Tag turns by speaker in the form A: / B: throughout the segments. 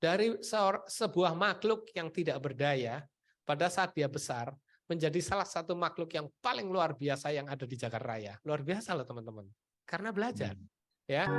A: Dari sebuah makhluk yang tidak berdaya, pada saat dia besar, menjadi salah satu makhluk yang paling luar biasa yang ada di Jagat Raya. Luar biasa loh teman-teman. Karena belajar. Ya.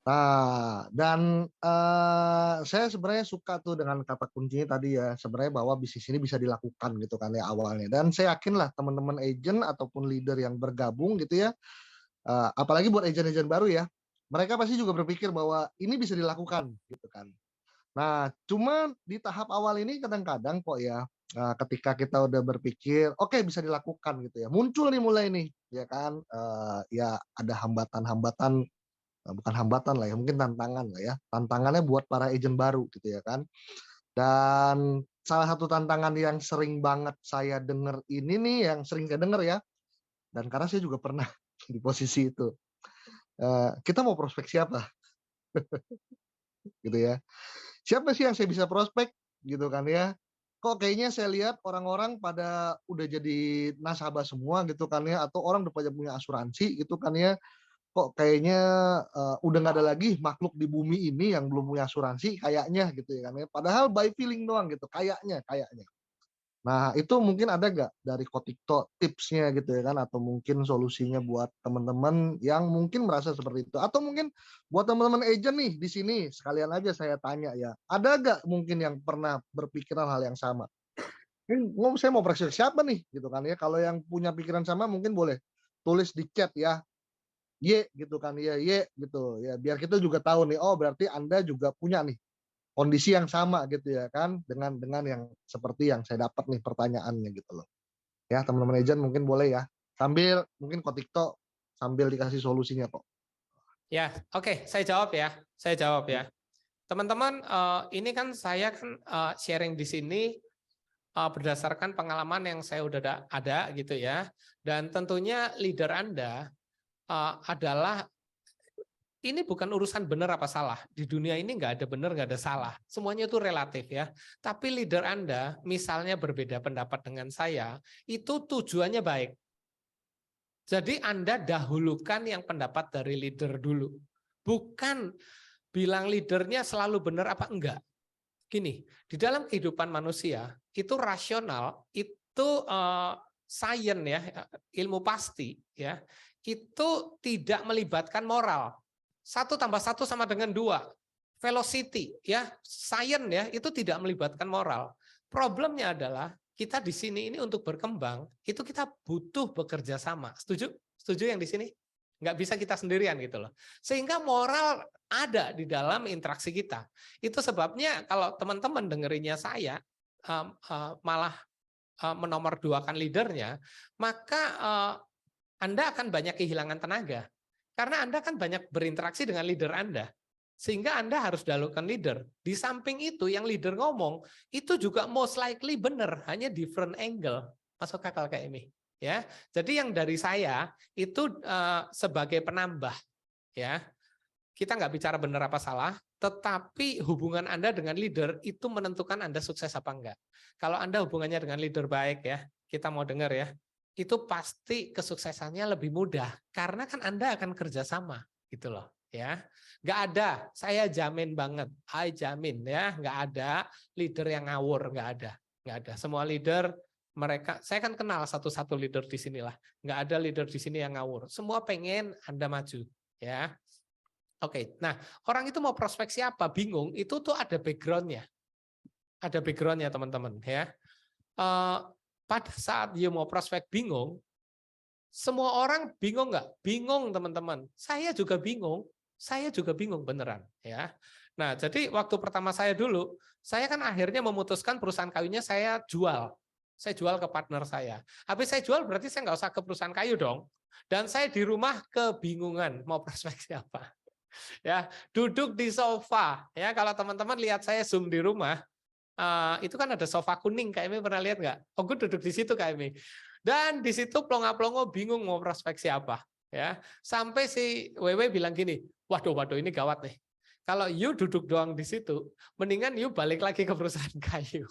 B: Nah, dan saya sebenarnya suka tuh dengan kata kuncinya tadi ya, sebenarnya bahwa bisnis ini bisa dilakukan gitu kan ya awalnya. Dan saya yakin lah teman-teman agent ataupun leader yang bergabung gitu ya, apalagi buat agent-agent baru ya, mereka pasti juga berpikir bahwa ini bisa dilakukan gitu kan. Nah, cuma di tahap awal ini kadang-kadang kok ya, ketika kita udah berpikir, oke bisa dilakukan gitu ya, muncul nih mulai nih, ya kan, ya ada hambatan-hambatan, bukan hambatan lah ya, mungkin tantangan lah ya. Tantangannya buat para agent baru gitu ya kan. Dan salah satu tantangan yang sering banget saya denger ini nih, yang sering saya denger ya, dan karena saya juga pernah di posisi itu, kita mau prospek siapa? Gitu ya. Siapa sih yang saya bisa prospek? Gitu kan ya. Kok kayaknya saya lihat orang-orang pada udah jadi nasabah semua gitu kan ya, atau orang udah pada punya asuransi gitu kan ya. Kok kayaknya, udah nggak ada lagi makhluk di bumi ini yang belum punya asuransi kayaknya gitu ya kan ya. Padahal by feeling doang gitu, kayaknya. Nah, itu mungkin ada nggak dari Kotikto tipsnya gitu ya kan, atau mungkin solusinya buat teman-teman yang mungkin merasa seperti itu? Atau mungkin buat teman-teman agent nih di sini, sekalian aja saya tanya ya, ada nggak mungkin yang pernah berpikiran hal yang sama? Saya mau praktek siapa nih gitu kan ya, kalau yang punya pikiran sama mungkin boleh tulis di chat ya, Y gitu kan ya, Y gitu ya, biar kita juga tahu nih, oh berarti Anda juga punya nih kondisi yang sama gitu ya kan, dengan yang seperti yang saya dapat nih pertanyaannya gitu loh. Ya teman-teman agent mungkin boleh ya, sambil mungkin Kotikto sambil dikasih solusinya kok.
A: Ya, oke, saya jawab ya. Saya jawab ya. Teman-teman, ini kan saya kan sharing di sini berdasarkan pengalaman yang saya udah ada gitu ya. Dan tentunya leader Anda adalah ini bukan urusan benar apa salah. Di dunia ini nggak ada benar, nggak ada salah. Semuanya itu relatif ya. Tapi leader Anda, misalnya berbeda pendapat dengan saya, itu tujuannya baik. Jadi Anda dahulukan yang pendapat dari leader dulu. Bukan bilang leadernya selalu benar apa enggak. Gini, di dalam kehidupan manusia, itu rasional, itu science ya, ilmu pasti ya, itu tidak melibatkan moral. 1+1 sama dengan 2. Velocity ya, science ya, itu tidak melibatkan moral. Problemnya adalah kita di sini ini untuk berkembang, itu kita butuh bekerja sama. Setuju? Setuju yang di sini? Nggak bisa kita sendirian gitu loh. Sehingga moral ada di dalam interaksi kita. Itu sebabnya kalau teman-teman dengerinnya saya malah menomorduakan leadernya, maka Anda akan banyak kehilangan tenaga. Karena Anda kan banyak berinteraksi dengan leader Anda. Sehingga Anda harus dahulukan leader. Di samping itu yang leader ngomong, itu juga most likely benar, hanya different angle. Masuk akal kayak ini. Ya, jadi yang dari saya itu sebagai penambah, ya. Kita nggak bicara benar apa salah, tetapi hubungan Anda dengan leader itu menentukan Anda sukses apa enggak. Kalau Anda hubungannya dengan leader baik ya, kita mau dengar ya, itu pasti kesuksesannya lebih mudah karena kan Anda akan kerjasama gitu loh ya. Nggak ada, saya jamin banget, I jamin ya, nggak ada leader yang ngawur, nggak ada. Semua leader mereka, saya kan kenal satu-satu leader di sinilah, nggak ada leader di sini yang ngawur. Semua pengen Anda maju ya. Oke, nah orang itu mau prospek siapa? Bingung, itu tuh ada backgroundnya. Ada backgroundnya teman-teman ya. Pada saat dia mau prospek bingung, semua orang bingung nggak? Bingung teman-teman. Saya juga bingung beneran ya. Nah jadi waktu pertama saya dulu, saya kan akhirnya memutuskan perusahaan kayunya saya jual. saya jual ke partner saya. Habis saya jual berarti saya nggak usah ke perusahaan kayu dong. Dan saya di rumah kebingungan mau prospek siapa. Ya, duduk di sofa. Ya, kalau teman-teman lihat saya Zoom di rumah, itu kan ada sofa kuning, Kak Emi pernah lihat nggak? Oh, gue duduk di situ, Kak Emi. Dan di situ plonga-plongo bingung mau prospek siapa. Ya, sampai si Wewe bilang gini, waduh, ini gawat nih. Kalau you duduk doang di situ, mendingan you balik lagi ke perusahaan kayu.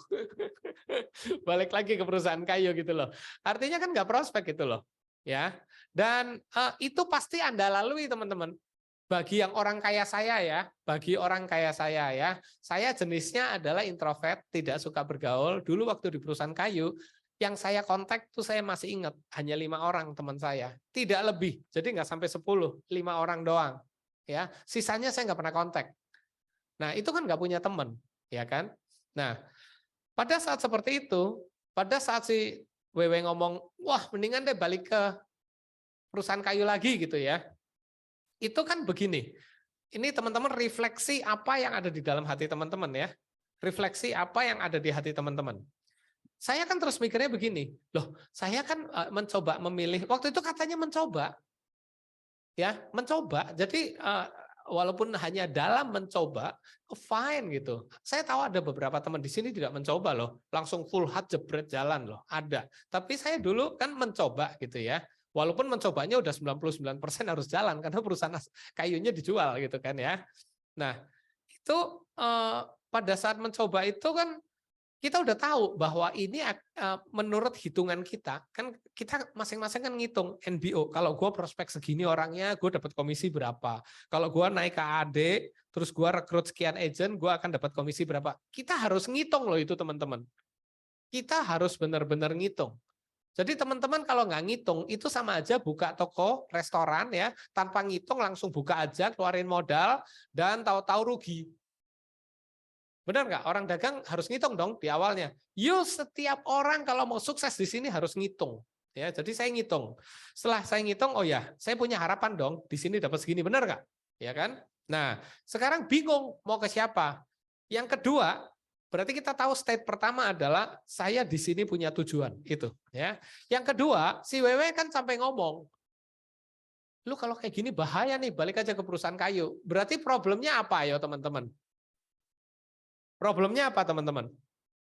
A: Balik lagi ke perusahaan kayu gitu loh. Artinya kan nggak prospek gitu loh. Ya, dan itu pasti Anda lalui teman-teman. Bagi yang orang kaya saya ya, bagi orang kaya saya jenisnya adalah introvert, tidak suka bergaul. Dulu waktu di perusahaan kayu, yang saya kontak tuh saya masih ingat hanya 5 orang teman saya, tidak lebih. Jadi nggak sampai 10, 5 orang doang. Ya, sisanya saya nggak pernah kontak. Nah itu kan nggak punya teman, ya kan? Nah pada saat seperti itu, pada saat si Wewe ngomong, wah mendingan deh balik ke perusahaan kayu lagi gitu ya. Itu kan begini, ini teman-teman refleksi apa yang ada di dalam hati teman-teman ya. Refleksi apa yang ada di hati teman-teman. Saya kan terus mikirnya begini, loh saya kan mencoba memilih, waktu itu katanya mencoba. Ya, mencoba. Jadi walaupun hanya dalam mencoba, fine gitu. Saya tahu ada beberapa teman di sini tidak mencoba loh, langsung full hard jebret jalan loh, ada. Tapi saya dulu kan mencoba gitu ya. Walaupun mencobanya udah 99% harus jalan karena perusahaan kayunya dijual gitu kan ya. Nah, itu pada saat mencoba itu kan kita udah tahu bahwa ini menurut hitungan kita, kan kita masing-masing kan ngitung NBO. Kalau gue prospek segini orangnya, gue dapat komisi berapa. Kalau gue naik ke AD, terus gue rekrut sekian agent, gue akan dapat komisi berapa. Kita harus ngitung loh itu teman-teman. Kita harus benar-benar ngitung. Jadi teman-teman kalau nggak ngitung, itu sama aja buka toko, restoran ya, tanpa ngitung langsung buka aja, keluarin modal, dan tahu-tahu rugi. Benar nggak? Orang dagang harus ngitung dong di awalnya. Yuk setiap orang kalau mau sukses di sini harus ngitung. Ya, jadi saya ngitung. Setelah saya ngitung, oh ya, saya punya harapan dong di sini dapat segini, benar nggak? Ya kan? Nah, sekarang bingung mau ke siapa. Yang kedua, berarti kita tahu state pertama adalah saya di sini punya tujuan itu. Ya. Yang kedua, si Wewe kan sampai ngomong, lu kalau kayak gini bahaya nih, balik aja ke perusahaan kayu. Berarti problemnya apa ya teman-teman? Problemnya apa teman-teman?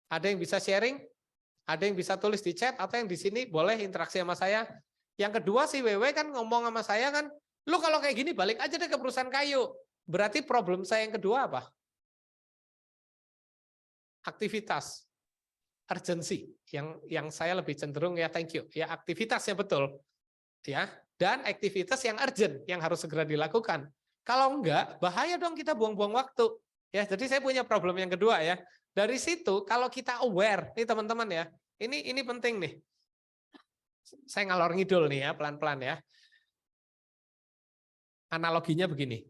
A: Ada yang bisa sharing? Ada yang bisa tulis di chat? Atau yang di sini boleh interaksi sama saya? Yang kedua si Wewe kan ngomong sama saya kan, lu kalau kayak gini balik aja deh ke perusahaan kayu. Berarti problem saya yang kedua apa? Aktivitas, urgency. Yang saya lebih cenderung ya thank you. Ya aktivitasnya betul. Ya, dan aktivitas yang urgent yang harus segera dilakukan. Kalau enggak, bahaya dong kita buang-buang waktu. Ya, jadi saya punya problem yang kedua ya. Dari situ kalau kita aware, nih teman-teman ya. Ini penting nih. Saya ngalor ngidul nih ya, pelan-pelan ya. Analoginya begini.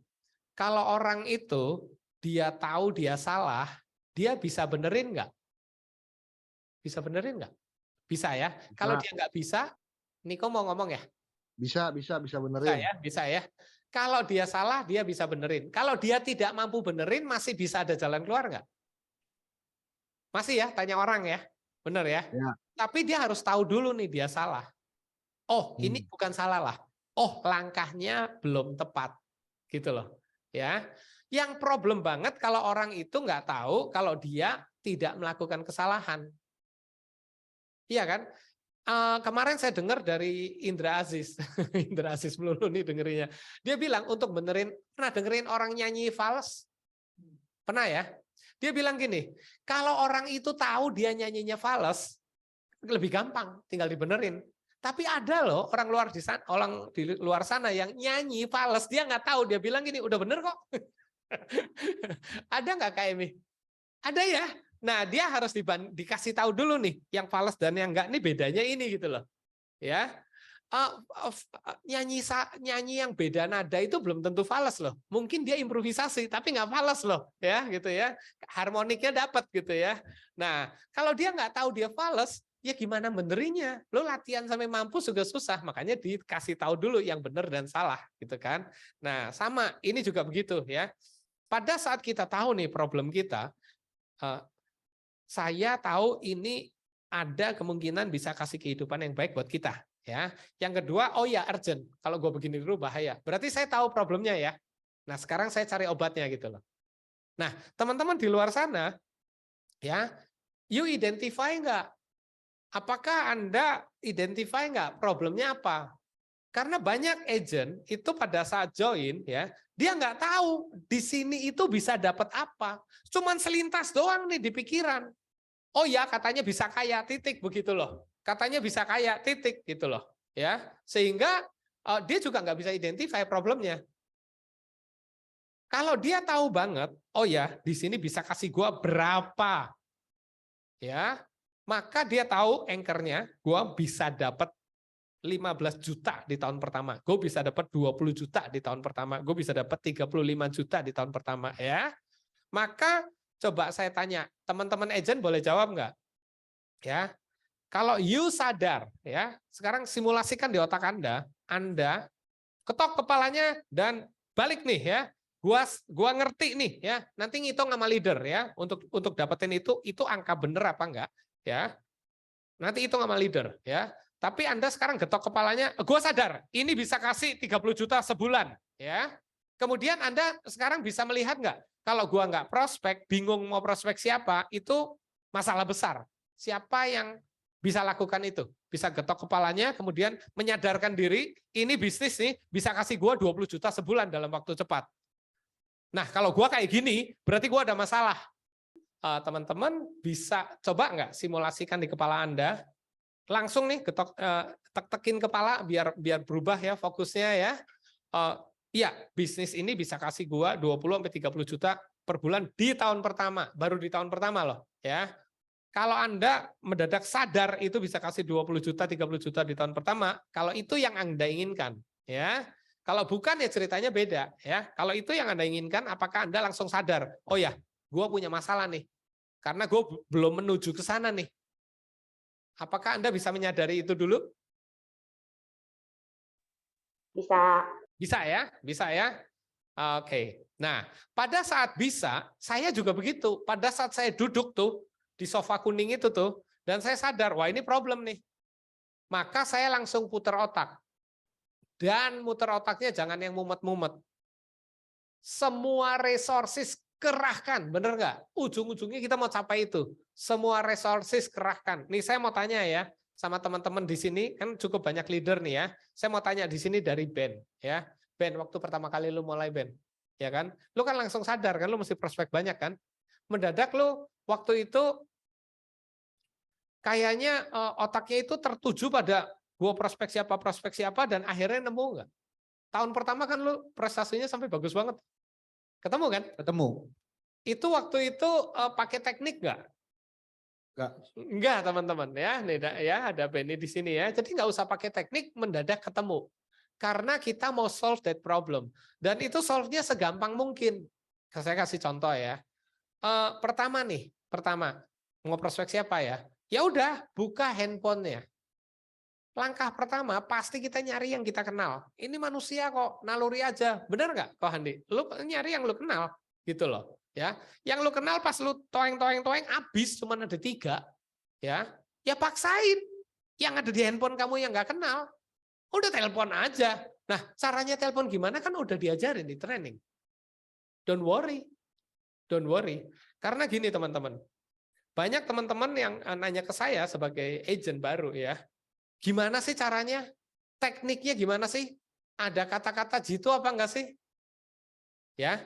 A: Kalau orang itu dia tahu dia salah, dia bisa benerin nggak? Bisa benerin nggak? Bisa ya. Kalau dia nggak bisa, Niko mau ngomong ya?
B: Bisa
A: Bisa
B: benerin.
A: ya, bisa ya. Kalau dia salah, dia bisa benerin. Kalau dia tidak mampu benerin, masih bisa ada jalan keluar nggak? Masih ya, tanya orang ya. Bener ya.
B: Ya.
A: Tapi dia harus tahu dulu nih dia salah. Oh, ini bukan salah lah. Oh, langkahnya belum tepat. Gitu loh. Ya. Yang problem banget kalau orang itu nggak tahu kalau dia tidak melakukan kesalahan. Iya kan? Kemarin saya dengar dari Indra Aziz, Indra Aziz melulu nih dengerinnya. Dia bilang untuk benerin, pernah dengerin orang nyanyi fals? Pernah ya? Dia bilang gini, kalau orang itu tahu dia nyanyinya fals, lebih gampang, tinggal dibenerin. Tapi ada loh orang di luar sana yang nyanyi fals, dia nggak tahu, dia bilang gini, udah bener kok. Ada nggak Kak Emi? Ada ya. Nah, dia harus dikasih tahu dulu nih, yang fals dan yang enggak nih bedanya ini gitu loh. Ya. Nyanyi yang beda nada itu belum tentu fals loh. Mungkin dia improvisasi tapi nggak fals loh, ya gitu ya. Harmoniknya dapat gitu ya. Nah, kalau dia nggak tahu dia fals, ya gimana benerinya? Lo latihan sampai mampu juga susah, makanya dikasih tahu dulu yang benar dan salah gitu kan. Nah, sama ini juga begitu ya. Pada saat kita tahu nih problem kita, saya tahu ini ada kemungkinan bisa kasih kehidupan yang baik buat kita. Ya, yang kedua, oh ya urgent. Kalau gue begini dulu bahaya. Berarti saya tahu problemnya ya. Nah sekarang saya cari obatnya gitu loh. Nah teman-teman di luar sana, ya, you identify nggak? Apakah Anda identify nggak problemnya apa? Karena banyak agent itu pada saat join ya, dia nggak tahu di sini itu bisa dapat apa. Cuman selintas doang nih di pikiran. Oh ya katanya bisa kaya titik begitu loh. Katanya bisa kaya titik gitu loh. Ya, sehingga dia juga nggak bisa identify problemnya. Kalau dia tahu banget, oh ya di sini bisa kasih gua berapa, ya, maka dia tahu anchor-nya, gua bisa dapat 15 juta di tahun pertama, gue bisa dapat 20 juta di tahun pertama, gue bisa dapat 35 juta di tahun pertama, ya. Maka coba saya tanya, teman-teman agent boleh jawab nggak? Ya, kalau you sadar, ya, sekarang simulasikan di otak Anda ketok kepalanya dan balik nih ya. Gua ngerti nih ya. Nanti ngitung sama leader ya untuk dapetin itu angka bener apa enggak ya. Nanti hitung sama leader ya. Tapi Anda sekarang getok kepalanya, gue sadar, ini bisa kasih 30 juta sebulan. Ya. Kemudian Anda sekarang bisa melihat nggak, kalau gue nggak prospek, bingung mau prospek siapa, itu masalah besar. Siapa yang bisa lakukan itu? Bisa getok kepalanya, kemudian menyadarkan diri, ini bisnis nih, bisa kasih gue 20 juta sebulan dalam waktu cepat. Nah, kalau gue kayak gini, berarti gue ada masalah. Teman-teman bisa coba nggak simulasikan di kepala Anda, langsung nih ketok tek-tekin kepala biar berubah ya fokusnya ya. Iya, bisnis ini bisa kasih gua 20 sampai 30 juta per bulan di tahun pertama, baru di tahun pertama loh, ya. Kalau Anda mendadak sadar itu bisa kasih 20 juta, 30 juta di tahun pertama, kalau itu yang Anda inginkan, ya. Kalau bukan ya ceritanya beda, ya. Kalau itu yang Anda inginkan, apakah Anda langsung sadar, oh ya, gua punya masalah nih. Karena gue belum menuju ke sana nih. Apakah Anda bisa menyadari itu dulu?
C: Bisa.
A: Bisa ya? Bisa ya? Oke. Nah, pada saat bisa, saya juga begitu. Pada saat saya duduk tuh, di sofa kuning itu tuh, dan saya sadar, wah ini problem nih. Maka saya langsung putar otak. Dan muter otaknya jangan yang mumet-mumet. Semua resources kerahkan, bener nggak? Ujung-ujungnya kita mau capai itu. Semua resources kerahkan. Nih saya mau tanya ya, sama teman-teman di sini kan cukup banyak leader nih ya. Saya mau tanya di sini dari Ben ya. Ben, waktu pertama kali lu mulai Ben, ya kan? Lu kan langsung sadar kan, lu mesti prospek banyak kan? Mendadak lu waktu itu kayaknya otaknya itu tertuju pada gua prospek siapa dan akhirnya nemu nggak? Tahun pertama kan lu prestasinya sampai bagus banget. Ketemu kan?
D: Ketemu.
A: Itu waktu itu pakai teknik nggak? Enggak, teman-teman ya. Nih ya, ada Benny di sini ya. Jadi nggak usah pakai teknik, mendadak ketemu. Karena kita mau solve that problem. Dan itu solve-nya segampang mungkin. Saya kasih contoh ya. Pertama mau prospek siapa ya? Ya udah, buka handphonenya. Langkah pertama pasti kita nyari yang kita kenal. Ini manusia kok, naluri aja. Benar nggak, Ko Handi? Lu nyari yang lu kenal, gitu loh. Ya, yang lu kenal pas lu toeng habis cuma ada 3, ya paksain. Yang ada di handphone kamu yang nggak kenal, udah telepon aja. Nah, caranya telepon gimana kan udah diajarin di training. Don't worry. Karena gini teman-teman, banyak teman-teman yang nanya ke saya sebagai agent baru ya. Gimana sih caranya? Tekniknya gimana sih? Ada kata-kata jitu apa enggak sih? Ya.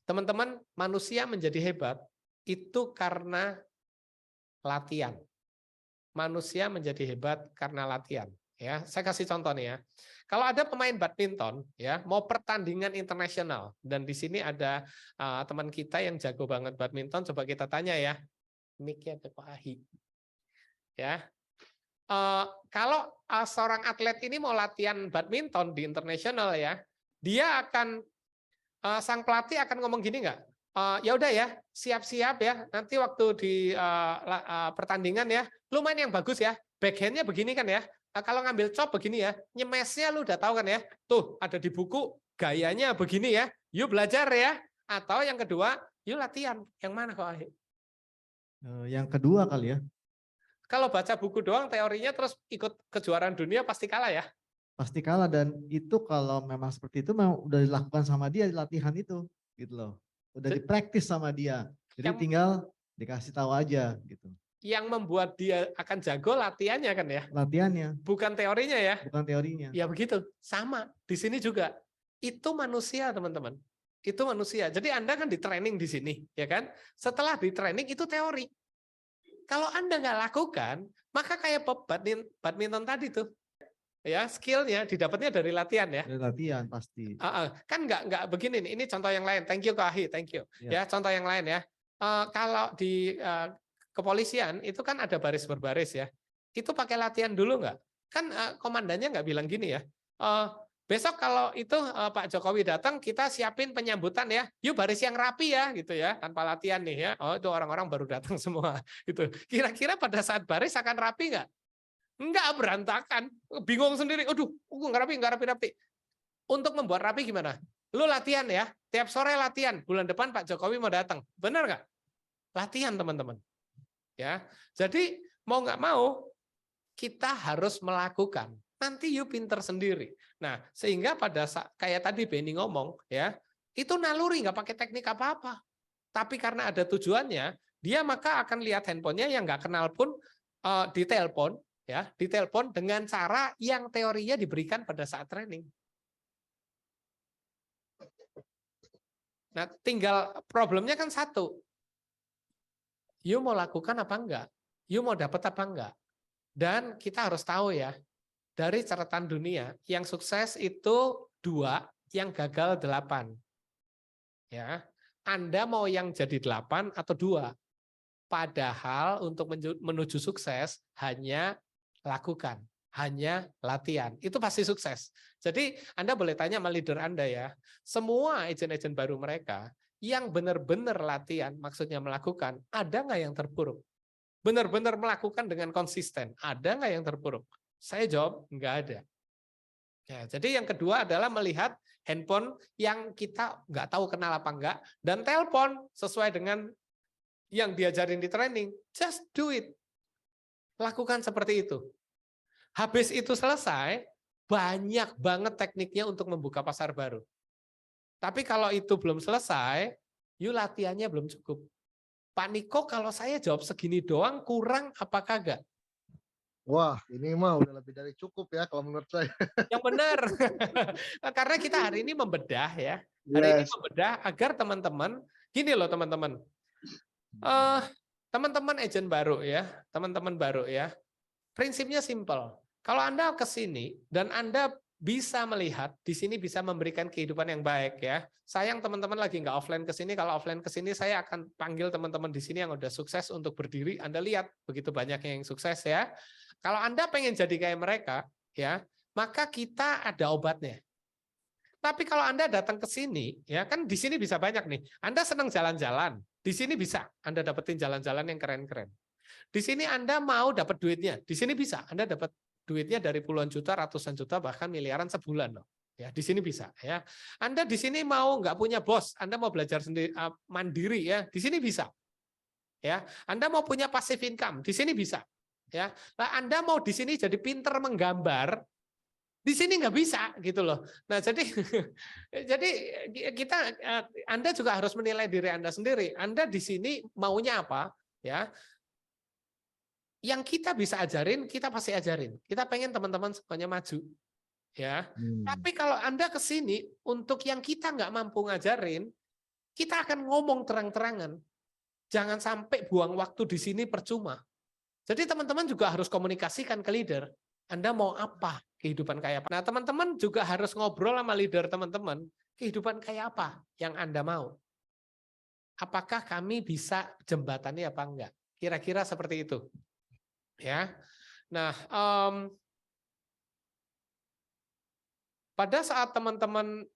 A: Teman-teman, manusia menjadi hebat itu karena latihan. Manusia menjadi hebat karena latihan, ya. Saya kasih contoh nih ya. Kalau ada pemain badminton ya, mau pertandingan internasional dan di sini ada teman kita yang jago banget badminton, coba kita tanya ya. Mic-nya ke Pak Ahi. Ya. Kalau seorang atlet ini mau latihan badminton di internasional ya, dia akan sang pelatih akan ngomong gini nggak? Ya udah ya, siap-siap ya. Nanti waktu di pertandingan ya, lu main yang bagus ya. Backhandnya begini kan ya. Kalau ngambil chop begini ya, nyemesnya lu udah tahu kan ya. Tuh ada di buku gayanya begini ya. Yuk belajar ya. Atau yang kedua, yuk latihan. Yang mana kok?
D: Yang kedua kali ya.
A: Kalau baca buku doang teorinya terus ikut kejuaraan dunia pasti kalah ya.
C: Pasti kalah, dan itu kalau memang seperti itu memang udah dilakukan sama dia di latihan itu gitu loh. Udah dipraktis sama dia. Jadi tinggal dikasih tahu aja gitu.
A: Yang membuat dia akan jago latihannya kan ya.
C: Latihannya.
A: Bukan teorinya ya.
C: Bukan teorinya.
A: Ya begitu. Sama di sini juga. Itu manusia, teman-teman. Itu manusia. Jadi Anda kan di training di sini, ya kan? Setelah di training itu teori. Kalau Anda nggak lakukan, maka kayak badminton tadi tuh. Ya, skillnya didapatnya dari latihan ya.
C: Dari latihan pasti.
A: Kan nggak begini nih. Ini contoh yang lain. Thank you Kak Ahi, thank you. Ya, contoh yang lain ya. Kalau di kepolisian itu kan ada baris berbaris ya. Itu pakai latihan dulu nggak? Kan komandannya nggak bilang gini ya. Besok kalau itu Pak Jokowi datang, kita siapin penyambutan ya. Yuk baris yang rapi ya, gitu ya. Tanpa latihan nih ya. Oh itu orang-orang baru datang semua. Gitu. Kira-kira pada saat baris akan rapi nggak? Enggak, berantakan. Bingung sendiri. Aduh, nggak rapi. Untuk membuat rapi gimana? Lu latihan ya. Tiap sore latihan. Bulan depan Pak Jokowi mau datang. Benar nggak? Latihan teman-teman. Ya, jadi mau nggak mau kita harus melakukan. Nanti you pinter sendiri. Nah, sehingga pada saat kayak tadi Benny ngomong, ya itu naluri nggak pakai teknik apa-apa. Tapi karena ada tujuannya, dia maka akan lihat handphonenya yang nggak kenal pun ditelepon, ya ditelepon dengan cara yang teorinya diberikan pada saat training. Nah, tinggal problemnya kan satu. You mau lakukan apa enggak? You mau dapat apa enggak? Dan kita harus tahu ya, dari catatan dunia, yang sukses itu 2, yang gagal 8. Ya, Anda mau yang jadi 8 atau 2? Padahal untuk menuju sukses hanya lakukan, hanya latihan. Itu pasti sukses. Jadi Anda boleh tanya sama leader Anda ya, semua agent-agent baru mereka yang benar-benar latihan, maksudnya melakukan, ada nggak yang terpuruk? Benar-benar melakukan dengan konsisten, ada nggak yang terpuruk? Saya jawab, nggak ada. Ya, jadi yang kedua adalah melihat handphone yang kita nggak tahu kenal apa enggak, dan telepon sesuai dengan yang diajarin di training. Just do it. Lakukan seperti itu. Habis itu selesai, banyak banget tekniknya untuk membuka pasar baru. Tapi kalau itu belum selesai, you latihannya belum cukup. Pak Niko, kalau saya jawab segini doang kurang apa kagak?
B: Wah, ini mah udah lebih dari cukup ya kalau menurut saya.
A: Yang benar. Karena kita hari ini membedah ya. Hari ini membedah agar teman-teman, gini loh teman-teman. Teman-teman agent baru ya, teman-teman baru ya. Prinsipnya simple. Kalau Anda ke sini dan Anda bisa melihat di sini bisa memberikan kehidupan yang baik ya. Sayang teman-teman lagi nggak offline ke sini. Kalau offline ke sini saya akan panggil teman-teman di sini yang udah sukses untuk berdiri. Anda lihat begitu banyak yang sukses ya. Kalau Anda pengen jadi kayak mereka ya, maka kita ada obatnya. Tapi kalau Anda datang ke sini ya, kan di sini bisa banyak nih. Anda senang jalan-jalan, di sini bisa Anda dapetin jalan-jalan yang keren-keren. Di sini Anda mau dapat duitnya, di sini bisa Anda dapat duitnya dari puluhan juta, ratusan juta, bahkan miliaran sebulan loh. Ya, di sini bisa ya. Anda di sini mau nggak punya bos, Anda mau belajar sendiri mandiri ya, di sini bisa. Ya, Anda mau punya passive income, di sini bisa. Ya, nah, Anda mau di sini jadi pinter menggambar, di sini nggak bisa gitu loh. Nah, jadi kita Anda juga harus menilai diri Anda sendiri. Anda di sini maunya apa? Ya, yang kita bisa ajarin, kita pasti ajarin. Kita pengen teman-teman semuanya maju. Ya. Tapi kalau Anda ke sini untuk yang kita nggak mampu ngajarin, kita akan ngomong terang-terangan. Jangan sampai buang waktu di sini percuma. Jadi teman-teman juga harus komunikasikan ke leader. Anda mau apa? Kehidupan kayak apa? Nah, teman-teman juga harus ngobrol sama leader teman-teman. Kehidupan kayak apa yang Anda mau? Apakah kami bisa jembatannya apa enggak? Kira-kira seperti itu. Ya, nah pada saat teman-teman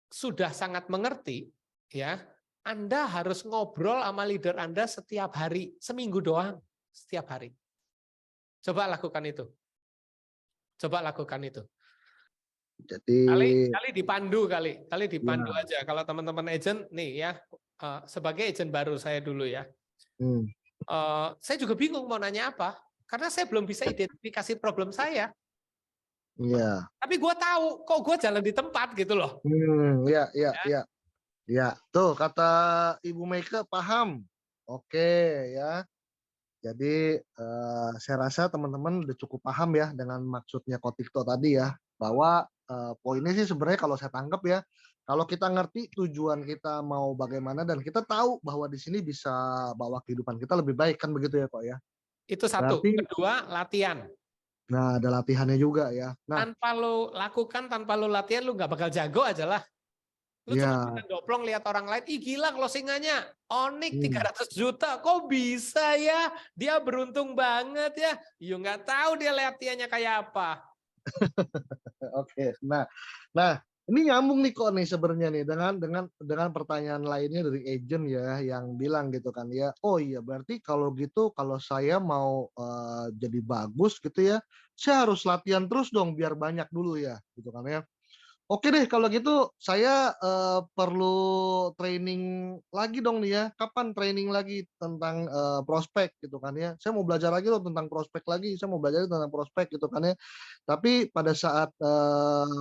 A: sudah sangat mengerti, ya, Anda harus ngobrol sama leader Anda setiap hari, seminggu doang, setiap hari. Coba lakukan itu. Coba lakukan itu.
B: Jadi
A: Kali dipandu kali dipandu aja. Kalau teman-teman agent nih ya, sebagai agent baru saya dulu ya. Saya juga bingung mau nanya apa, karena saya belum bisa identifikasi problem saya.
B: Iya.
A: Tapi gue tahu, kok gue jalan di tempat gitu loh.
B: Iya, iya,
A: Ya.
B: iya. Ya, tuh kata Ibu Meike paham. Oke ya. Jadi saya rasa teman-teman udah cukup paham ya dengan maksudnya Kotikto tadi ya, bahwa poinnya sih sebenarnya kalau saya tangkap ya, kalau kita ngerti tujuan kita mau bagaimana dan kita tahu bahwa di sini bisa bawa kehidupan kita lebih baik kan begitu ya kok ya.
A: Itu satu.
B: Berarti,
A: Kedua, latihan.
B: nah ada latihannya juga ya. Nah,
A: Tanpa lo lakukan, tanpa lo latihan, lo nggak bakal jago aja lah. Lu cuma bisa
B: ya,
A: doplong lihat orang lain, ih gila closingannya, Onyx
B: hmm,
A: 300 juta, kok bisa ya? Dia beruntung banget ya. You nggak tahu dia latihannya kayak apa.
B: oke. Nah, ini nyambung nih kok nih sebenarnya nih dengan pertanyaan lainnya dari agent ya yang bilang gitu kan ya. Oh iya, berarti kalau gitu kalau saya mau jadi bagus gitu ya, saya harus latihan terus dong biar banyak dulu ya, gitu kan ya. Oke deh kalau gitu saya perlu training lagi dong nih ya. Kapan training lagi tentang prospek gitu kan ya. Saya mau belajar lagi loh tentang prospek lagi. Saya mau belajar tentang prospek gitu kan ya. Tapi pada saat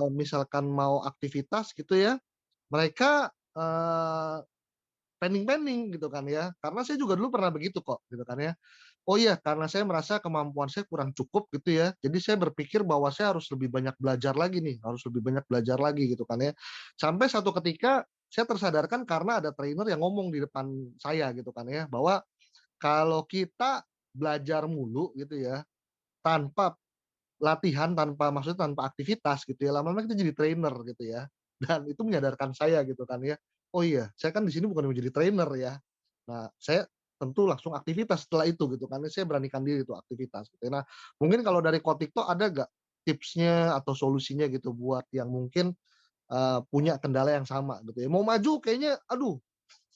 B: misalkan mau aktivitas gitu ya, mereka pending-pending gitu kan ya. Karena saya juga dulu pernah begitu kok gitu kan ya. Oh iya, karena saya merasa kemampuan saya kurang cukup gitu ya. Jadi saya berpikir bahwa saya harus lebih banyak belajar lagi nih, harus lebih banyak belajar lagi gitu kan ya. Sampai satu ketika saya tersadarkan karena ada trainer yang ngomong di depan saya gitu kan ya, bahwa kalau kita belajar mulu gitu ya, tanpa latihan, tanpa maksudnya tanpa aktivitas gitu ya, lama-lama kita jadi trainer gitu ya. Dan itu menyadarkan saya gitu kan ya. Oh iya, saya kan di sini bukan mau jadi trainer ya. Nah, saya tentu langsung aktivitas setelah itu gitu kan. Saya beranikan diri itu aktivitas gitu. Nah, mungkin kalau dari Kotikto ada gak tipsnya atau solusinya gitu buat yang mungkin punya kendala yang sama gitu ya. Mau maju kayaknya aduh,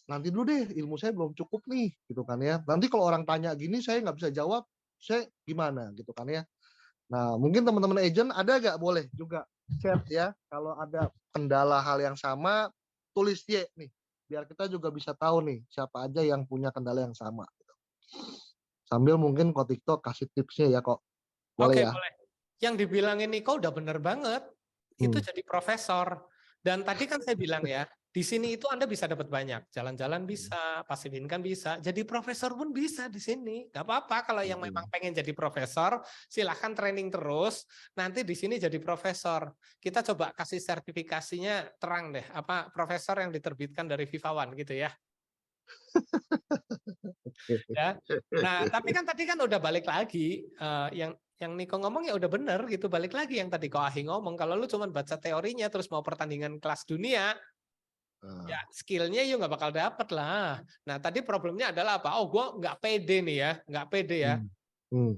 B: nanti dulu deh ilmu saya belum cukup nih gitu kan ya. Nanti kalau orang tanya gini saya nggak bisa jawab, saya gimana gitu kan ya. Nah, mungkin teman-teman agent ada nggak boleh juga chat ya kalau ada kendala hal yang sama, tulis Y nih biar kita juga bisa tahu nih siapa aja yang punya kendala yang sama gitu. Sambil mungkin Ko TikTok kasih tipsnya ya kok. Boleh
A: Oke,
B: ya?
A: boleh. Yang dibilangin Niko udah bener banget. Itu
B: Hmm.
A: jadi profesor. Dan tadi kan saya bilang ya, di sini itu Anda bisa dapat banyak. Jalan-jalan bisa, passive income bisa, jadi profesor pun bisa di sini. Gak apa-apa kalau yang memang pengen jadi profesor, silahkan training terus. Nanti di sini jadi profesor. Kita coba kasih sertifikasinya terang deh. Apa profesor yang diterbitkan dari Vivawan gitu ya. Ya. Nah, tapi kan tadi kan udah balik lagi yang Niko ngomong ya udah bener gitu, balik lagi yang tadi Ko Ahi ngomong, kalau lu cuma baca teorinya terus mau pertandingan kelas dunia, ya skillnya you nggak bakal dapet lah. Nah tadi problemnya adalah apa? Oh gue nggak pede nih ya, nggak pede ya.
B: Hmm. Hmm.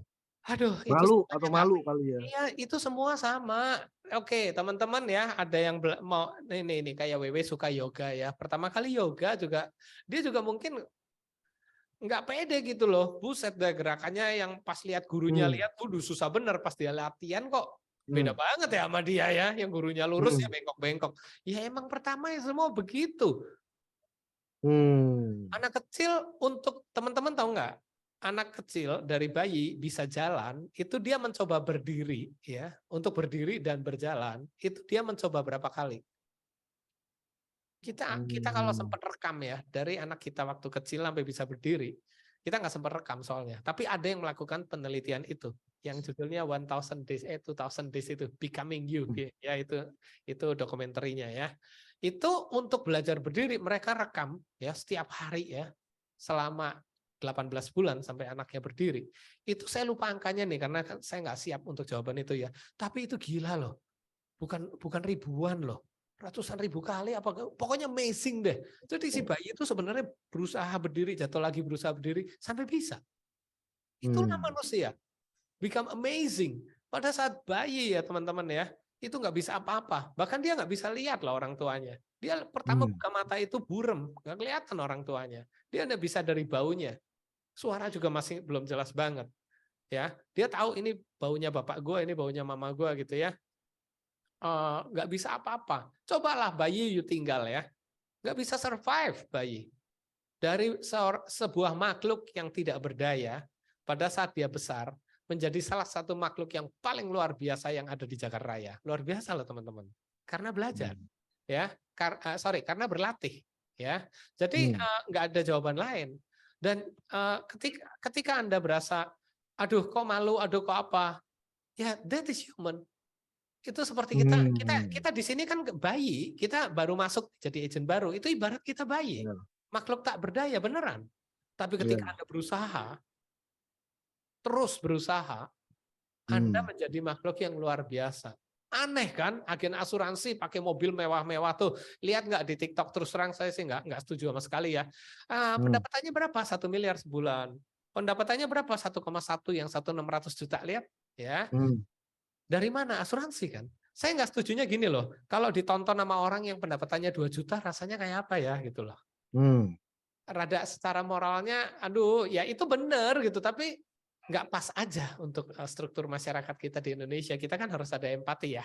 A: Aduh itu
B: Malu
A: semuanya
B: atau
A: nggak.
B: malu kali ya.
A: Iya itu semua sama. Oke teman-teman ya, ada yang mau ini kayak Wewe suka yoga ya. Pertama kali yoga juga dia juga mungkin nggak pede gitu loh. Buset deh gerakannya yang pas lihat gurunya
B: Hmm.
A: lihat, susah bener pas dia latihan kok beda
B: Hmm.
A: banget ya sama dia ya. Yang gurunya lurus ya
B: Hmm.
A: bengkok-bengkok. Ya emang pertama ya semua begitu.
B: Hmm.
A: Anak kecil untuk teman-teman tahu nggak? Anak kecil dari bayi bisa jalan, itu dia mencoba berdiri ya. Untuk berdiri dan berjalan, itu dia mencoba berapa kali? Kita kalau
B: Hmm.
A: sempat rekam ya, dari anak kita waktu kecil sampai bisa berdiri, kita nggak sempat rekam soalnya. Tapi ada yang melakukan penelitian itu, yang judulnya 1000 Days, 2000 Days itu, Becoming You, ya itu dokumenterinya ya. Itu untuk belajar berdiri, mereka rekam ya setiap hari ya, selama 18 bulan sampai anaknya berdiri. Itu saya lupa angkanya nih, karena saya nggak siap untuk jawaban itu ya. Tapi itu gila loh, bukan ribuan loh. Ratusan ribu kali apa pokoknya amazing deh. Jadi si bayi itu sebenarnya berusaha berdiri, jatuh lagi berusaha berdiri sampai bisa. Itulah manusia. Become amazing. Pada saat bayi ya teman-teman ya, itu nggak bisa apa-apa. Bahkan dia nggak bisa lihat lah orang tuanya. Dia pertama buka mata itu burem, nggak kelihatan orang tuanya. Dia nggak bisa dari baunya. Suara juga masih belum jelas banget. Ya, dia tahu ini baunya bapak gue, ini baunya mama gue gitu ya. Nggak bisa apa-apa. Cobalah bayi you tinggal ya, nggak bisa survive bayi. dari sebuah makhluk yang tidak berdaya pada saat dia besar menjadi salah satu makhluk yang paling luar biasa yang ada di Jagat Raya. Luar biasa loh teman-teman. Karena belajar, ya, karena berlatih, ya. Jadi nggak ada jawaban lain. Dan ketika Anda berasa, aduh kok malu, aduh kok apa, ya that is human. Itu seperti kita di sini kan bayi, kita baru masuk jadi agent baru, itu ibarat kita bayi. Makhluk tak berdaya beneran. Tapi ketika Anda berusaha, terus berusaha, Anda menjadi makhluk yang luar biasa. Aneh kan, agen asuransi pakai mobil mewah-mewah tuh. Lihat nggak di TikTok, terus terang saya sih nggak setuju sama sekali ya. Pendapatannya berapa? 1 miliar sebulan. Pendapatannya berapa? 1,1 yang 1,600 juta. Lihat ya. Dari mana? Asuransi kan? Saya nggak setujunya gini loh. Kalau ditonton sama orang yang pendapatannya 2 juta, rasanya kayak apa ya gitu loh. Rada secara moralnya, aduh ya itu benar gitu. Tapi nggak pas aja untuk struktur masyarakat kita di Indonesia. Kita kan harus ada empati ya,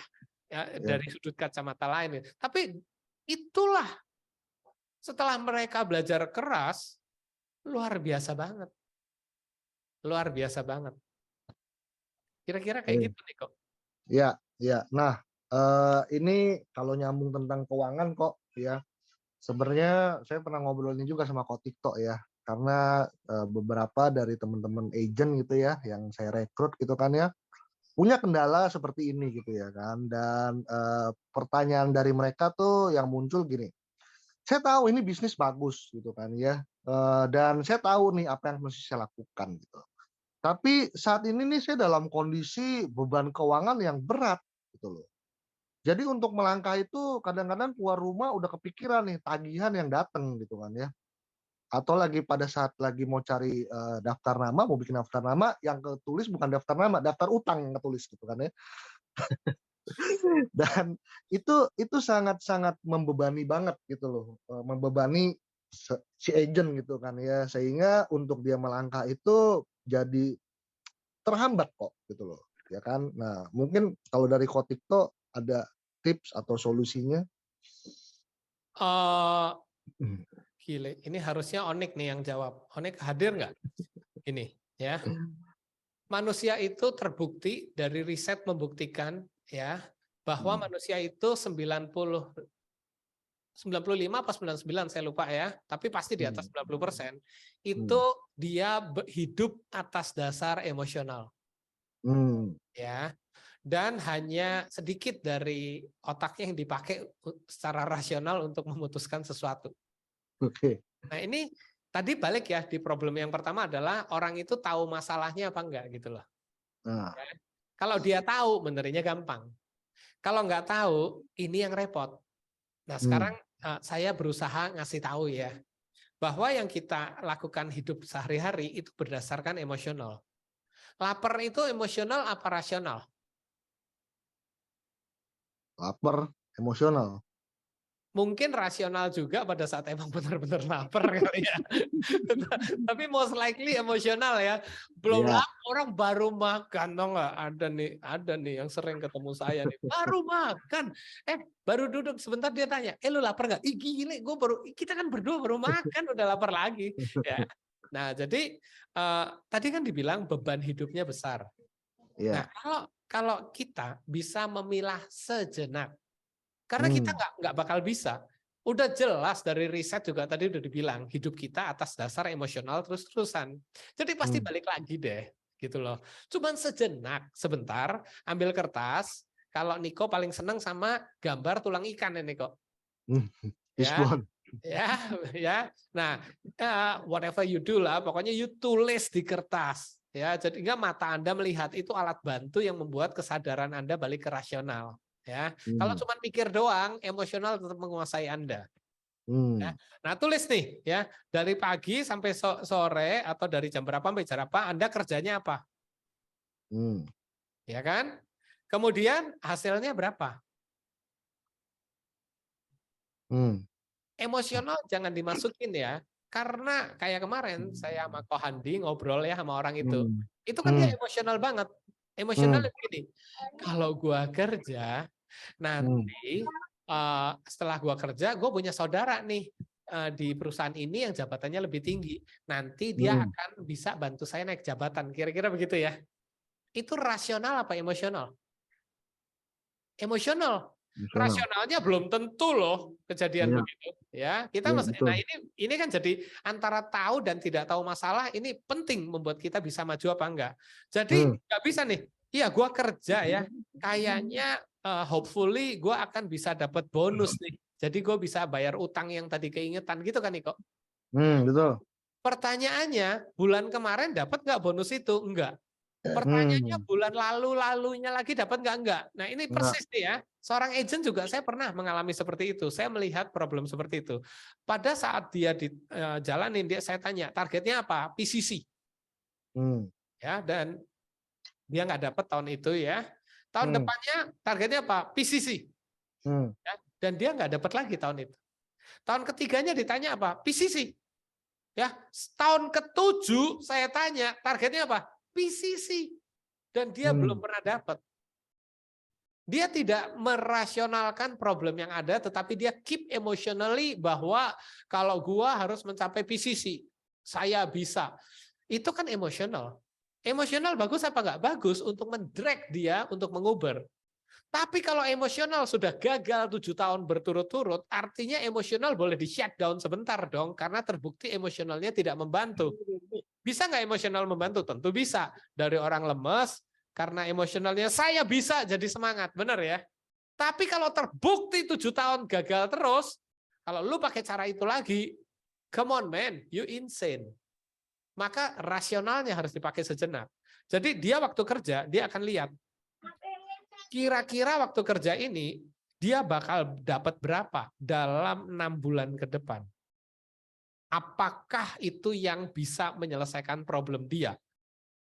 A: dari sudut kacamata lain. Tapi itulah setelah mereka belajar keras, luar biasa banget. Luar biasa banget. Kira-kira kayak gitu nih kok.
B: Ya, ya. Nah, ini kalau nyambung tentang keuangan kok ya. Sebenarnya saya pernah ngobrol ini juga sama Ko Tikto ya. Karena beberapa dari teman-teman agent gitu ya yang saya rekrut gitu kan ya punya kendala seperti ini gitu ya kan. Dan pertanyaan dari mereka tuh yang muncul gini. Saya tahu ini bisnis bagus gitu kan ya. Dan saya tahu nih apa yang mesti saya lakukan gitu. Tapi saat ini nih saya dalam kondisi beban keuangan yang berat gitu loh. Jadi untuk melangkah itu kadang-kadang keluar rumah udah kepikiran nih tagihan yang datang gitu kan ya. Atau lagi pada saat lagi mau cari daftar nama, mau bikin daftar nama, yang ketulis bukan daftar nama, daftar utang yang ketulis gitu kan ya. Dan itu sangat-sangat membebani banget gitu loh. Membebani si agent gitu kan ya. Sehingga untuk dia melangkah itu jadi terhambat kok gitu loh. Ya kan? Nah, mungkin kalau dari Ko Tikto ada tips atau solusinya?
A: Gile, ini harusnya Onik nih yang jawab. Onik hadir nggak? Ini ya. Manusia itu terbukti dari riset membuktikan ya bahwa manusia itu 95 apa 99 saya lupa ya, tapi pasti di atas 90% itu dia hidup atas dasar emosional. Ya. Dan hanya sedikit dari otaknya yang dipakai secara rasional untuk memutuskan sesuatu. Nah ini tadi balik ya di problem yang pertama adalah orang itu tahu masalahnya apa enggak gitu loh. Ya. Kalau dia tahu benerinnya gampang. Kalau nggak tahu ini yang repot. Nah sekarang saya berusaha ngasih tahu ya bahwa yang kita lakukan hidup sehari-hari itu berdasarkan emosional. Lapar itu emosional apa rasional?
B: Lapar, emosional.
A: Mungkin rasional juga pada saat emang benar-benar lapar kali ya. Tapi most likely emosional ya. Belum lama orang baru makan, tau nggak? Ada nih yang sering ketemu saya nih. Baru makan, baru duduk sebentar dia tanya, lu lapar nggak? Ih gile, kita kan berdua baru makan udah lapar lagi. Ya. Nah jadi tadi kan dibilang beban hidupnya besar. Nah kalau kita bisa memilah sejenak. Karena kita nggak bakal bisa. Udah jelas dari riset juga tadi udah dibilang hidup kita atas dasar emosional terus-terusan. Jadi pasti balik lagi deh, gitu loh. Cuman sejenak, sebentar, ambil kertas. Kalau Niko paling seneng sama gambar tulang ikan ya Niko. Ya. Nah, whatever you do lah, pokoknya you tulis di kertas. Ya, jadi mata Anda melihat itu alat bantu yang membuat kesadaran Anda balik ke rasional. Ya, kalau cuma pikir doang, emosional tetap menguasai Anda. Ya. Nah, tulis nih ya, dari pagi sampai sore atau dari jam berapa sampai jam berapa Anda kerjanya apa? Ya kan? Kemudian hasilnya berapa? Emosional jangan dimasukin ya. Karena kayak kemarin saya sama Ko Handi ngobrol ya sama orang itu. Itu kan dia emosional banget. Emosional begini. Kalau gua kerja nanti setelah gua kerja, gue punya saudara nih. di perusahaan ini yang jabatannya lebih tinggi. Nanti dia akan bisa bantu saya naik jabatan. Kira-kira begitu ya. Itu rasional apa emosional? Emosional. Rasionalnya belum tentu loh kejadian begitu. Ya, kita nah ini kan jadi antara tahu dan tidak tahu masalah ini penting membuat kita bisa maju apa enggak. Jadi nggak bisa nih. Iya, gua kerja ya. Kayaknya hopefully gua akan bisa dapat bonus nih. Jadi gue bisa bayar utang yang tadi keingetan gitu kan Niko?
B: Betul.
A: Pertanyaannya, bulan kemarin dapat nggak bonus itu? Enggak. Pertanyaannya bulan lalu-lalunya lagi dapat nggak? Enggak. Nah ini persis nih ya. Seorang agent juga saya pernah mengalami seperti itu. Saya melihat problem seperti itu. Pada saat dia dijalanin, saya tanya, targetnya apa? PCC. Ya, dan dia nggak dapat tahun itu ya. Tahun depannya targetnya apa? PCC. Ya, dan dia nggak dapat lagi tahun itu. Tahun ketiganya ditanya apa? PCC. Ya, tahun ke-7 saya tanya, targetnya apa? PCC. Dan dia belum pernah dapat. Dia tidak merasionalkan problem yang ada, tetapi dia keep emotionally bahwa kalau gua harus mencapai PCC, saya bisa. Itu kan emosional. Emosional bagus apa enggak? Bagus untuk mendrag dia untuk menguber. Tapi kalau emosional sudah gagal 7 tahun berturut-turut, artinya emosional boleh di shutdown sebentar dong, karena terbukti emosionalnya tidak membantu. Bisa nggak emosional membantu? Tentu bisa. Dari orang lemes, karena emosionalnya saya bisa jadi semangat, benar ya? Tapi kalau terbukti 7 tahun gagal terus, kalau lu pakai cara itu lagi, come on man, you insane. Maka rasionalnya harus dipakai sejenak. Jadi dia waktu kerja, dia akan lihat, kira-kira waktu kerja ini dia bakal dapat berapa dalam 6 bulan ke depan. Apakah itu yang bisa menyelesaikan problem dia?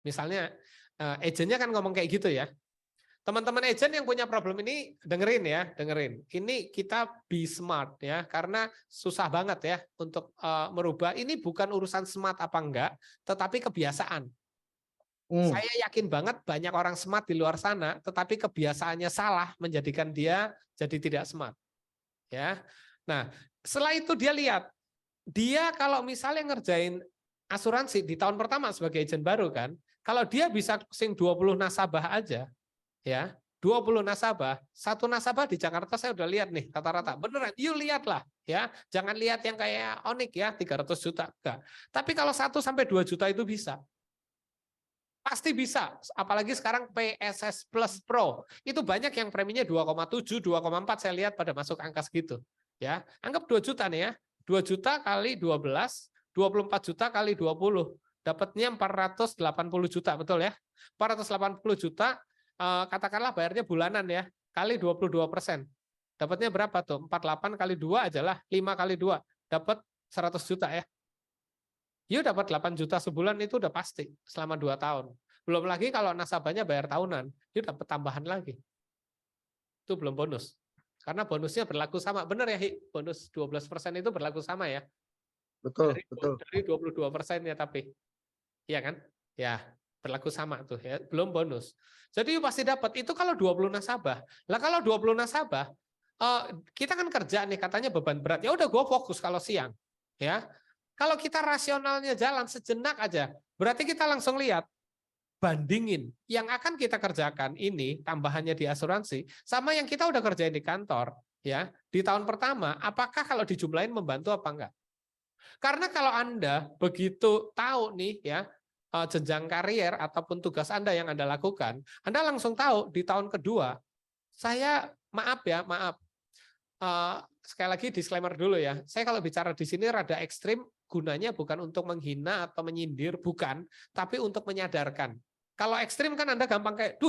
A: Misalnya, agentnya kan ngomong kayak gitu ya. Teman-teman agent yang punya problem ini dengerin ya, dengerin. Ini kita be smart ya, karena susah banget ya untuk merubah. Ini bukan urusan smart apa enggak, tetapi kebiasaan. Saya yakin banget banyak orang smart di luar sana, tetapi kebiasaannya salah menjadikan dia jadi tidak smart. Ya, nah setelah itu dia lihat, dia kalau misalnya ngerjain asuransi di tahun pertama sebagai agent baru kan, kalau dia bisa closing 20 nasabah aja, ya 20 nasabah, satu nasabah di Jakarta saya udah lihat nih rata-rata, beneran, you lihatlah ya, jangan lihat yang kayak Onik ya 300 juta, enggak. Tapi kalau 1 sampai 2 juta itu bisa. Pasti bisa, apalagi sekarang PSS Plus Pro. Itu banyak yang preminya 2,7, 2,4 saya lihat pada masuk angka segitu. Ya, anggap 2 juta nih ya. 2 juta kali 12, 24 juta kali 20. Dapatnya 480 juta, betul ya? 480 juta, katakanlah bayarnya bulanan ya, kali 22%. Dapatnya berapa tuh? 48 kali 2 aja lah, 5 kali 2. Dapat 100 juta ya. You dapat 8 juta sebulan itu udah pasti selama 2 tahun. Belum lagi kalau nasabahnya bayar tahunan, you dapat tambahan lagi. Itu belum bonus. Karena bonusnya berlaku sama. Benar ya, Hi? Bonus 12% itu berlaku sama ya?
B: Betul, betul.
A: Dari 22% ya tapi. Iya kan? Ya, berlaku sama tuh ya. Belum bonus. Jadi you pasti dapat. Itu kalau 20 nasabah. Lah kalau 20 nasabah, kita kan kerja nih katanya beban berat. Ya udah gue fokus kalau siang. Ya. Kalau kita rasionalnya jalan sejenak aja, berarti kita langsung lihat, bandingin yang akan kita kerjakan ini tambahannya di asuransi sama yang kita udah kerjain di kantor, ya di tahun pertama, apakah kalau dijumlahin membantu apa enggak? Karena kalau Anda begitu tahu nih ya jenjang karier ataupun tugas Anda yang Anda lakukan, Anda langsung tahu di tahun kedua, saya maaf. Sekali lagi disclaimer dulu ya. Saya kalau bicara di sini rada ekstrim, gunanya bukan untuk menghina atau menyindir, bukan, tapi untuk menyadarkan. Kalau ekstrim kan Anda gampang kayak,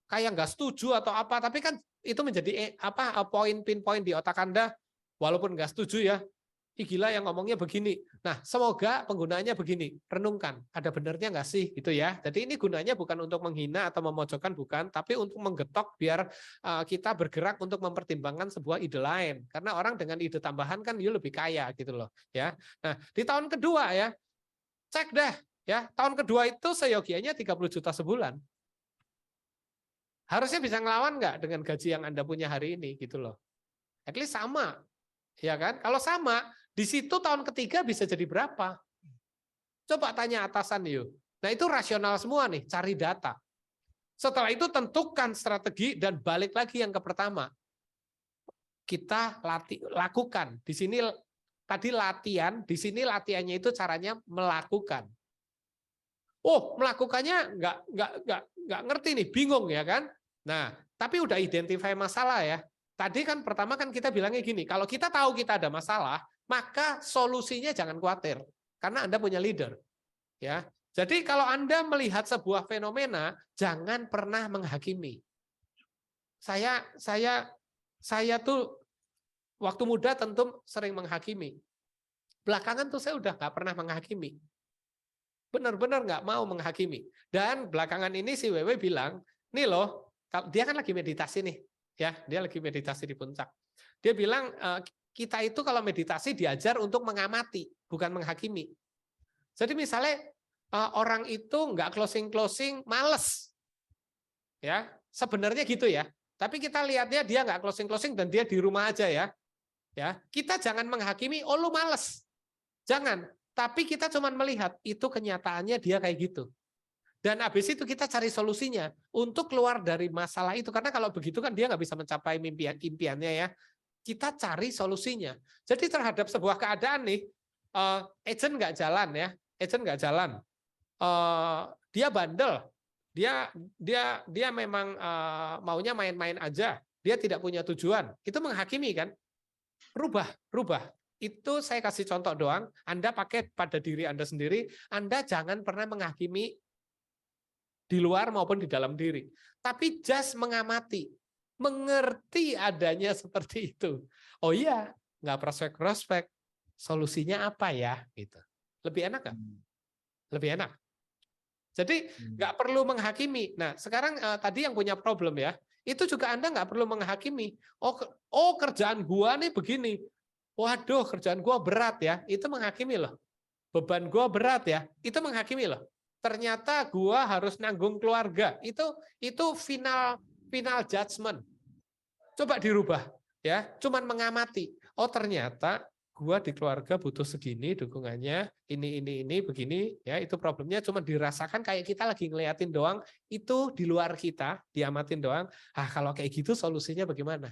A: kayak nggak setuju atau apa, tapi kan itu menjadi pinpoint di otak Anda, walaupun nggak setuju ya. Ih gila yang ngomongnya begini. Nah, semoga penggunaannya begini. Renungkan, ada benernya nggak sih gitu ya. Jadi ini gunanya bukan untuk menghina atau memojokkan, bukan, tapi untuk menggetok biar kita bergerak untuk mempertimbangkan sebuah ide lain. Karena orang dengan ide tambahan kan dia lebih kaya gitu loh, ya. Nah, di tahun kedua ya, cek dah ya, tahun kedua itu seyogianya 30 juta sebulan. Harusnya bisa ngelawan nggak dengan gaji yang Anda punya hari ini gitu loh. At least sama. Ya kan? Kalau sama, Di situ tahun ketiga bisa jadi berapa? Coba tanya atasan yuk. Nah itu rasional semua nih, cari data. Setelah itu tentukan strategi dan balik lagi yang ke pertama. Kita lakukan. Di sini tadi latihan, di sini latihannya itu caranya melakukan. Oh, melakukannya nggak ngerti nih, bingung ya kan? Nah, tapi udah identify masalah ya. Tadi kan pertama kan kita bilangnya gini, kalau kita tahu kita ada masalah, maka solusinya jangan khawatir karena Anda punya leader. Ya. Jadi kalau Anda melihat sebuah fenomena, jangan pernah menghakimi. Saya tuh waktu muda tentu sering menghakimi. Belakangan tuh saya udah nggak pernah menghakimi. Benar-benar nggak mau menghakimi. Dan belakangan ini si Wewe bilang, nih loh, dia kan lagi meditasi nih, ya, dia lagi meditasi di puncak. Dia bilang kita itu kalau meditasi diajar untuk mengamati, bukan menghakimi. Jadi misalnya orang itu nggak closing, males, ya, sebenarnya gitu ya. Tapi kita lihatnya dia nggak closing dan dia di rumah aja ya. Ya, kita jangan menghakimi, oh lu males, jangan. Tapi kita cuma melihat itu kenyataannya dia kayak gitu. Dan habis itu kita cari solusinya untuk keluar dari masalah itu. Karena kalau begitu kan dia nggak bisa mencapai impiannya ya. Kita cari solusinya. Jadi terhadap sebuah keadaan nih, agent nggak jalan ya, agent nggak jalan. Dia bandel, dia memang maunya main-main aja. Dia tidak punya tujuan. Itu menghakimi kan? Rubah. Itu saya kasih contoh doang, Anda pakai pada diri Anda sendiri, Anda jangan pernah menghakimi di luar maupun di dalam diri. Tapi just mengamati, mengerti adanya seperti itu. Oh iya, nggak prospek, solusinya apa ya? Gitu. Lebih enak nggak? Lebih enak. Jadi nggak perlu menghakimi. Nah sekarang tadi yang punya problem ya, itu juga Anda nggak perlu menghakimi. Oh kerjaan gua nih begini. Waduh, kerjaan gua berat ya. Itu menghakimi loh. Beban gua berat ya. Itu menghakimi loh. Ternyata gua harus nanggung keluarga. Itu final judgment. Coba dirubah ya. Cuman mengamati. Oh, ternyata gua di keluarga butuh segini dukungannya, ini begini ya. Itu problemnya cuma dirasakan kayak kita lagi ngeliatin doang. Itu di luar kita, diamatin doang. Kalau kayak gitu solusinya bagaimana?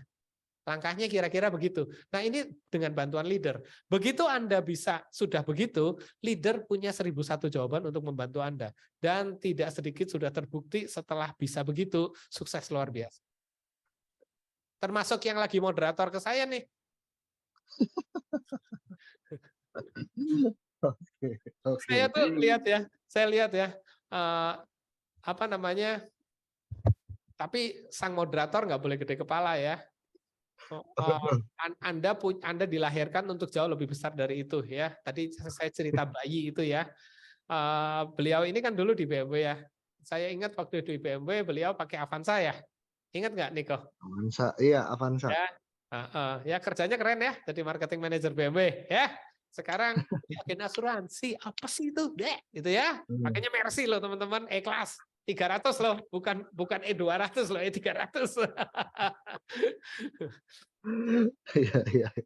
A: Langkahnya kira-kira begitu. Nah ini dengan bantuan leader. Begitu Anda sudah begitu, leader punya 1001 jawaban untuk membantu Anda. Dan tidak sedikit sudah terbukti setelah bisa begitu, sukses luar biasa. Termasuk yang lagi moderator ke saya nih. Saya tuh saya lihat ya, tapi sang moderator nggak boleh gede kepala ya. Anda dilahirkan untuk jauh lebih besar dari itu ya. Tadi saya cerita bayi itu ya. Beliau ini kan dulu di BMW ya. Saya ingat waktu di BMW beliau pakai Avanza ya. Ingat nggak Niko?
B: Avanza, iya Avanza.
A: Ya kerjanya keren ya. Jadi marketing manager BMW ya. Sekarang agen asuransi apa sih itu? Gitu ya. Makanya Mercy loh teman-teman, E-Class. 300 loh, bukan E200 loh, E300.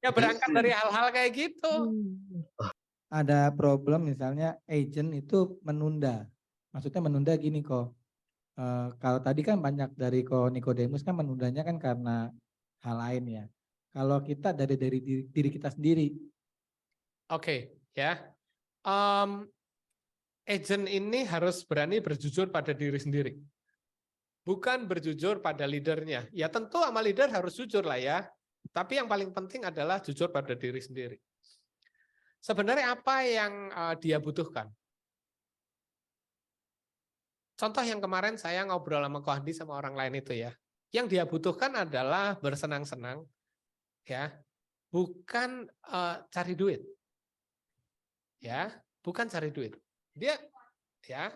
A: Ya berangkat dari hal-hal kayak gitu.
D: Ada problem misalnya agent itu menunda. Maksudnya menunda gini kok. Kalau tadi kan banyak dari Nikodemus kan menundanya kan karena hal lain ya. Kalau kita dari diri kita sendiri.
A: Oke, ya. Agent ini harus berani berjujur pada diri sendiri. Bukan berjujur pada leadernya. Ya tentu sama leader harus jujur lah ya. Tapi yang paling penting adalah jujur pada diri sendiri. Sebenarnya apa yang dia butuhkan? Contoh yang kemarin saya ngobrol sama Ko Handi sama orang lain itu ya. Yang dia butuhkan adalah bersenang-senang, ya, bukan cari duit. Ya, bukan cari duit. Dia ya.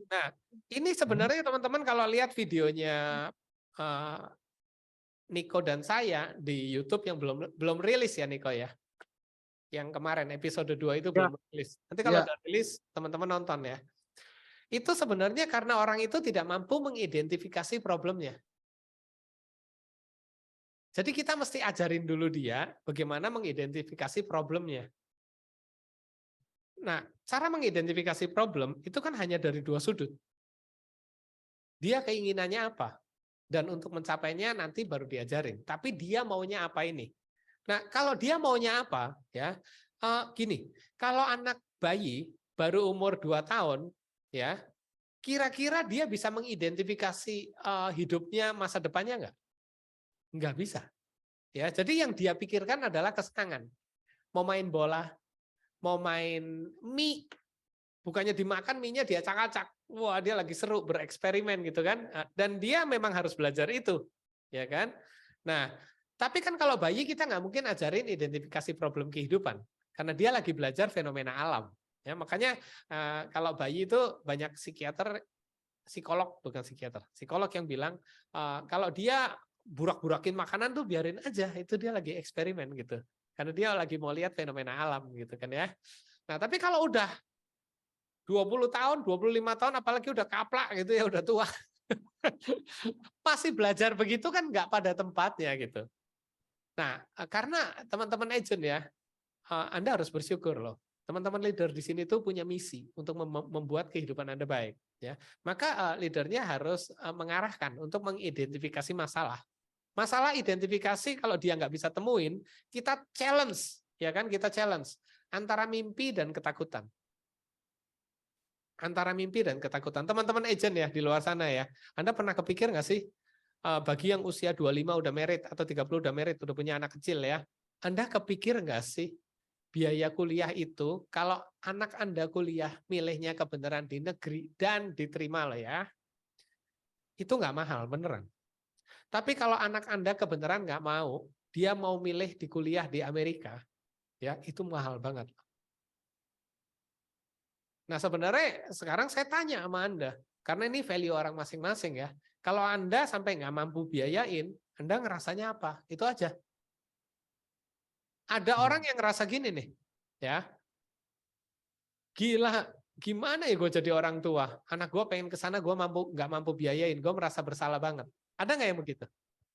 A: Nah, ini sebenarnya teman-teman kalau lihat videonya Niko dan saya di YouTube yang belum rilis ya Niko ya. Yang kemarin episode 2 itu belum rilis. Nanti kalau udah rilis teman-teman nonton ya. Itu sebenarnya karena orang itu tidak mampu mengidentifikasi problemnya. Jadi kita mesti ajarin dulu dia bagaimana mengidentifikasi problemnya. Nah, cara mengidentifikasi problem itu kan hanya dari dua sudut. Dia keinginannya apa? Dan untuk mencapainya nanti baru diajarin. Tapi dia maunya apa ini? Nah, kalau dia maunya apa, ya gini, kalau anak bayi baru umur 2 tahun, ya kira-kira dia bisa mengidentifikasi hidupnya masa depannya nggak? Nggak bisa. Ya, jadi yang dia pikirkan adalah kesenangan. Mau main bola, mau main mie, bukannya dimakan mie-nya dia acak-acak. Wah, dia lagi seru bereksperimen gitu kan. Dan dia memang harus belajar itu, ya kan? Nah, tapi kan kalau bayi kita nggak mungkin ajarin identifikasi problem kehidupan karena dia lagi belajar fenomena alam. Ya, makanya kalau bayi itu banyak psikolog bukan psikiater, psikolog yang bilang kalau dia burak-burakin makanan tuh biarin aja, itu dia lagi eksperimen gitu. Karena dia lagi mau lihat fenomena alam gitu kan ya. Nah, tapi kalau udah 20 tahun, 25 tahun, apalagi udah kaplak gitu ya, udah tua. Masih belajar begitu kan nggak pada tempatnya gitu. Nah, karena teman-teman agent ya, Anda harus bersyukur loh. Teman-teman leader di sini tuh punya misi untuk membuat kehidupan Anda baik. Ya, maka leadernya harus mengarahkan untuk mengidentifikasi masalah. Masalah identifikasi kalau dia nggak bisa temuin, kita challenge, ya kan? Kita challenge antara mimpi dan ketakutan. Antara mimpi dan ketakutan. Teman-teman agent ya di luar sana ya. Anda pernah kepikir nggak sih bagi yang usia 25 udah married atau 30 udah married, udah punya anak kecil ya. Anda kepikir nggak sih biaya kuliah itu kalau anak Anda kuliah milihnya kebenaran di negeri dan diterima loh ya. Itu nggak mahal beneran. Tapi kalau anak Anda kebenaran nggak mau, dia mau milih di kuliah di Amerika, ya itu mahal banget. Nah sebenarnya sekarang saya tanya sama Anda, karena ini value orang masing-masing ya. Kalau Anda sampai nggak mampu biayain, Anda ngerasanya apa? Itu aja. Ada orang yang ngerasa gini nih, ya. Gila, gimana ya gue jadi orang tua? Anak gue pengen ke sana, gue nggak mampu biayain, gue merasa bersalah banget. Ada nggak yang begitu?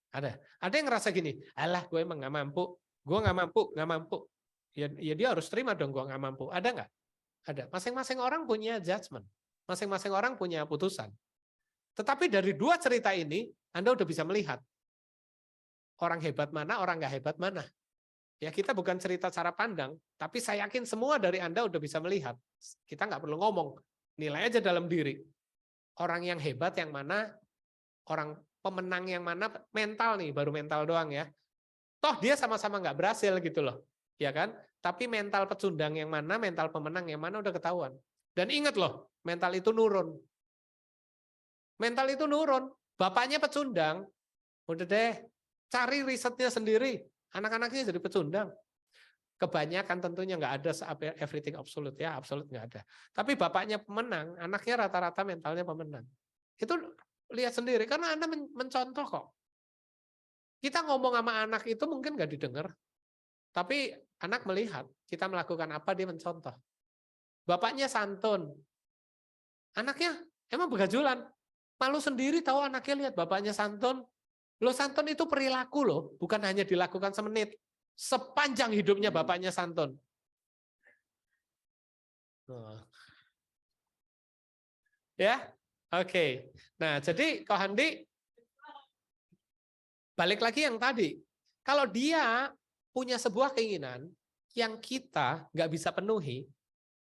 A: Ada. Ada yang ngerasa gini, alah gue emang nggak mampu, gue nggak mampu. Ya dia harus terima dong gue nggak mampu. Ada nggak? Ada. Masing-masing orang punya judgement. Masing-masing orang punya putusan. Tetapi dari dua cerita ini, Anda udah bisa melihat orang hebat mana, orang nggak hebat mana. Ya kita bukan cerita cara pandang, tapi saya yakin semua dari Anda udah bisa melihat. Kita nggak perlu ngomong, nilai aja dalam diri. Orang yang hebat yang mana, orang pemenang yang mana, mental nih, baru mental doang ya. Toh dia sama-sama nggak berhasil gitu loh, ya kan? Tapi mental pecundang yang mana, mental pemenang yang mana udah ketahuan. Dan ingat loh, mental itu nurun. Mental itu nurun. Bapaknya pecundang, udah deh, cari risetnya sendiri. Anak-anaknya jadi pecundang. Kebanyakan tentunya nggak ada everything absolute ya, absolute nggak ada. Tapi bapaknya pemenang, anaknya rata-rata mentalnya pemenang. Itu lihat sendiri, karena Anda mencontoh kok. Kita ngomong sama anak itu mungkin nggak didengar, tapi anak melihat kita melakukan apa, dia mencontoh. Bapaknya santun, anaknya emang begajulan, malu sendiri tahu anaknya lihat bapaknya santun. Loh santun itu perilaku loh, bukan hanya dilakukan semenit. Sepanjang hidupnya bapaknya santun. Ya, oke. Nah jadi Ko Handi, balik lagi yang tadi, kalau dia punya sebuah keinginan yang kita nggak bisa penuhi,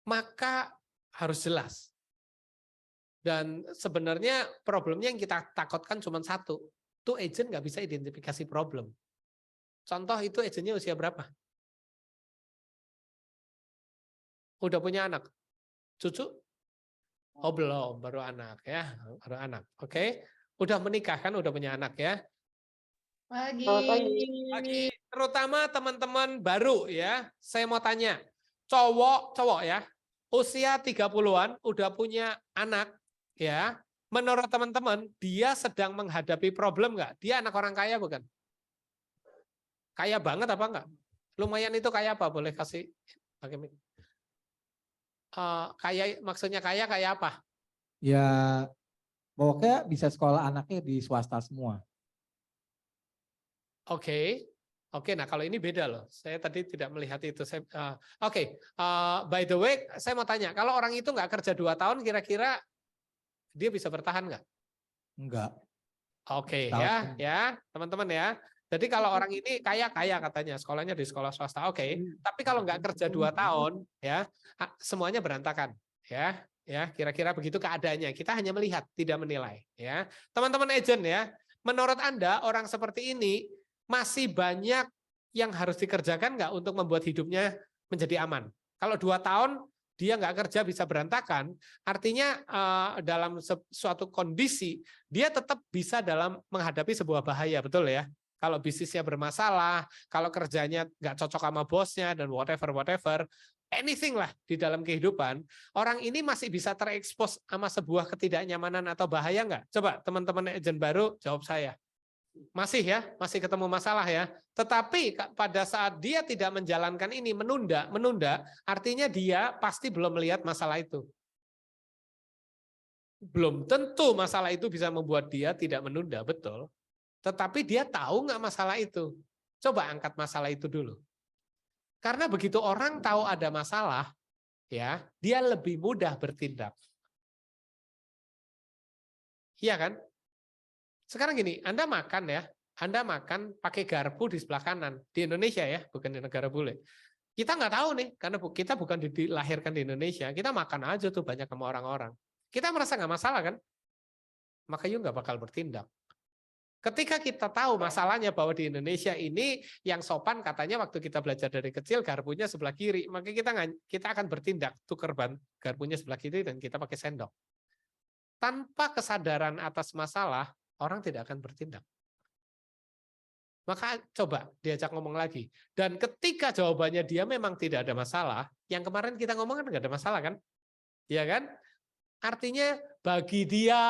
A: maka harus jelas. Dan sebenarnya problemnya yang kita takutkan cuma satu, itu agent nggak bisa identifikasi problem. Contoh itu agentnya usia berapa? Udah punya anak? Cucu? Oh belum, baru anak ya, baru anak. Oke, udah menikah kan, udah punya anak ya? Pagi. Terutama teman-teman baru ya. Saya mau tanya, cowok ya, usia 30-an udah punya anak ya. Menurut teman-teman, dia sedang menghadapi problem nggak? Dia anak orang kaya bukan? Kaya banget apa enggak? Lumayan itu kaya apa? Boleh kasih pakai mic. Kaya maksudnya kaya apa?
D: Ya pokoknya bisa sekolah anaknya di swasta semua.
A: Oke. Oke, nah kalau ini beda loh. Saya tadi tidak melihat itu. By the way, saya mau tanya, kalau orang itu nggak kerja 2 tahun, kira-kira dia bisa bertahan nggak?
D: Enggak.
A: Oke,
D: Tahun.
A: ya teman-teman ya. Jadi kalau orang ini kaya katanya, sekolahnya di sekolah swasta, oke. Tapi kalau nggak kerja 2 tahun, ya semuanya berantakan, ya. Ya, kira-kira begitu keadaannya. Kita hanya melihat, tidak menilai, ya. Teman-teman agent ya, menurut Anda orang seperti ini masih banyak yang harus dikerjakan nggak untuk membuat hidupnya menjadi aman? Kalau 2 tahun dia nggak kerja bisa berantakan, artinya dalam suatu kondisi dia tetap bisa dalam menghadapi sebuah bahaya, betul ya? Kalau bisnisnya bermasalah, kalau kerjanya nggak cocok sama bosnya dan whatever, anything lah di dalam kehidupan, orang ini masih bisa terekspos sama sebuah ketidaknyamanan atau bahaya nggak? Coba teman-teman agent baru jawab saya. Masih ya, masih ketemu masalah ya. Tetapi pada saat dia tidak menjalankan ini, menunda, artinya dia pasti belum melihat masalah itu. Belum tentu masalah itu bisa membuat dia tidak menunda, betul. Tetapi dia tahu nggak masalah itu. Coba angkat masalah itu dulu. Karena begitu orang tahu ada masalah, ya, dia lebih mudah bertindak. Iya kan? Sekarang gini, Anda makan ya, Anda makan pakai garpu di sebelah kanan. Di Indonesia ya, bukan di negara bule. Kita nggak tahu nih, karena kita bukan dilahirkan di Indonesia. Kita makan aja tuh banyak sama orang-orang. Kita merasa nggak masalah kan? Maka you nggak bakal bertindak. Ketika kita tahu masalahnya bahwa di Indonesia ini yang sopan katanya waktu kita belajar dari kecil garpunya sebelah kiri, maka kita akan bertindak tukar garpunya sebelah kiri dan kita pakai sendok. Tanpa kesadaran atas masalah, orang tidak akan bertindak. Maka coba diajak ngomong lagi. Dan ketika jawabannya dia memang tidak ada masalah, yang kemarin kita ngomong kan nggak ada masalah kan? Iya kan? Artinya bagi dia,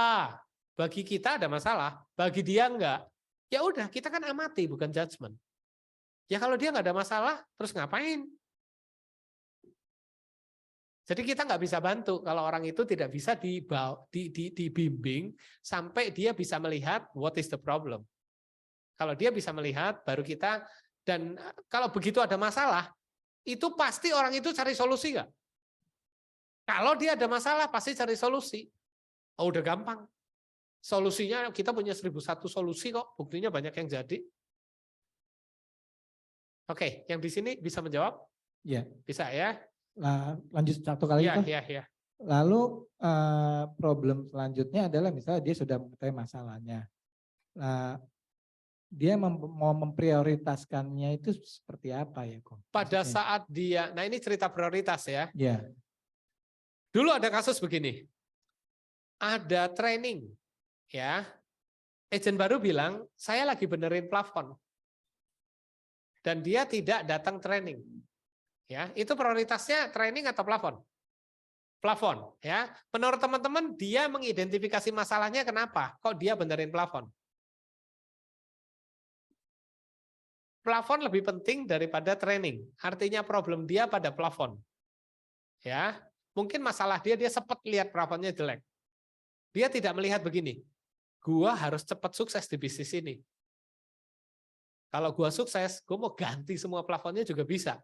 A: bagi kita ada masalah, bagi dia enggak. Ya udah, kita kan amati bukan judgement. Ya kalau dia nggak ada masalah, terus ngapain? Jadi kita nggak bisa bantu kalau orang itu tidak bisa dibimbing sampai dia bisa melihat what is the problem. Kalau dia bisa melihat, baru kita, dan kalau begitu ada masalah, itu pasti orang itu cari solusi nggak? Kalau dia ada masalah, pasti cari solusi. Oh, udah gampang. Solusinya kita punya 1001 solusi kok, buktinya banyak yang jadi. Oke, yang di sini bisa menjawab?
D: Ya.
A: Bisa ya?
D: Nah, lanjut satu kali
A: ya,
D: Pak.
A: ya.
D: Lalu problem selanjutnya adalah misalnya dia sudah mengetahui masalahnya. Nah, dia mau memprioritaskannya itu seperti apa ya kok?
A: Pada saat dia, nah ini cerita prioritas ya.
D: Ya.
A: Dulu ada kasus begini. Ada training ya. Agent baru bilang, saya lagi benerin plafon. Dan dia tidak datang training. Ya, itu prioritasnya training atau plafon? Plafon, ya. Menurut teman-teman dia mengidentifikasi masalahnya kenapa? Kok dia benerin plafon? Plafon lebih penting daripada training. Artinya problem dia pada plafon. Ya, mungkin masalah dia sempat lihat plafonnya jelek. Dia tidak melihat begini. Gua harus cepat sukses di bisnis ini. Kalau gua sukses, gua mau ganti semua plafonnya juga bisa.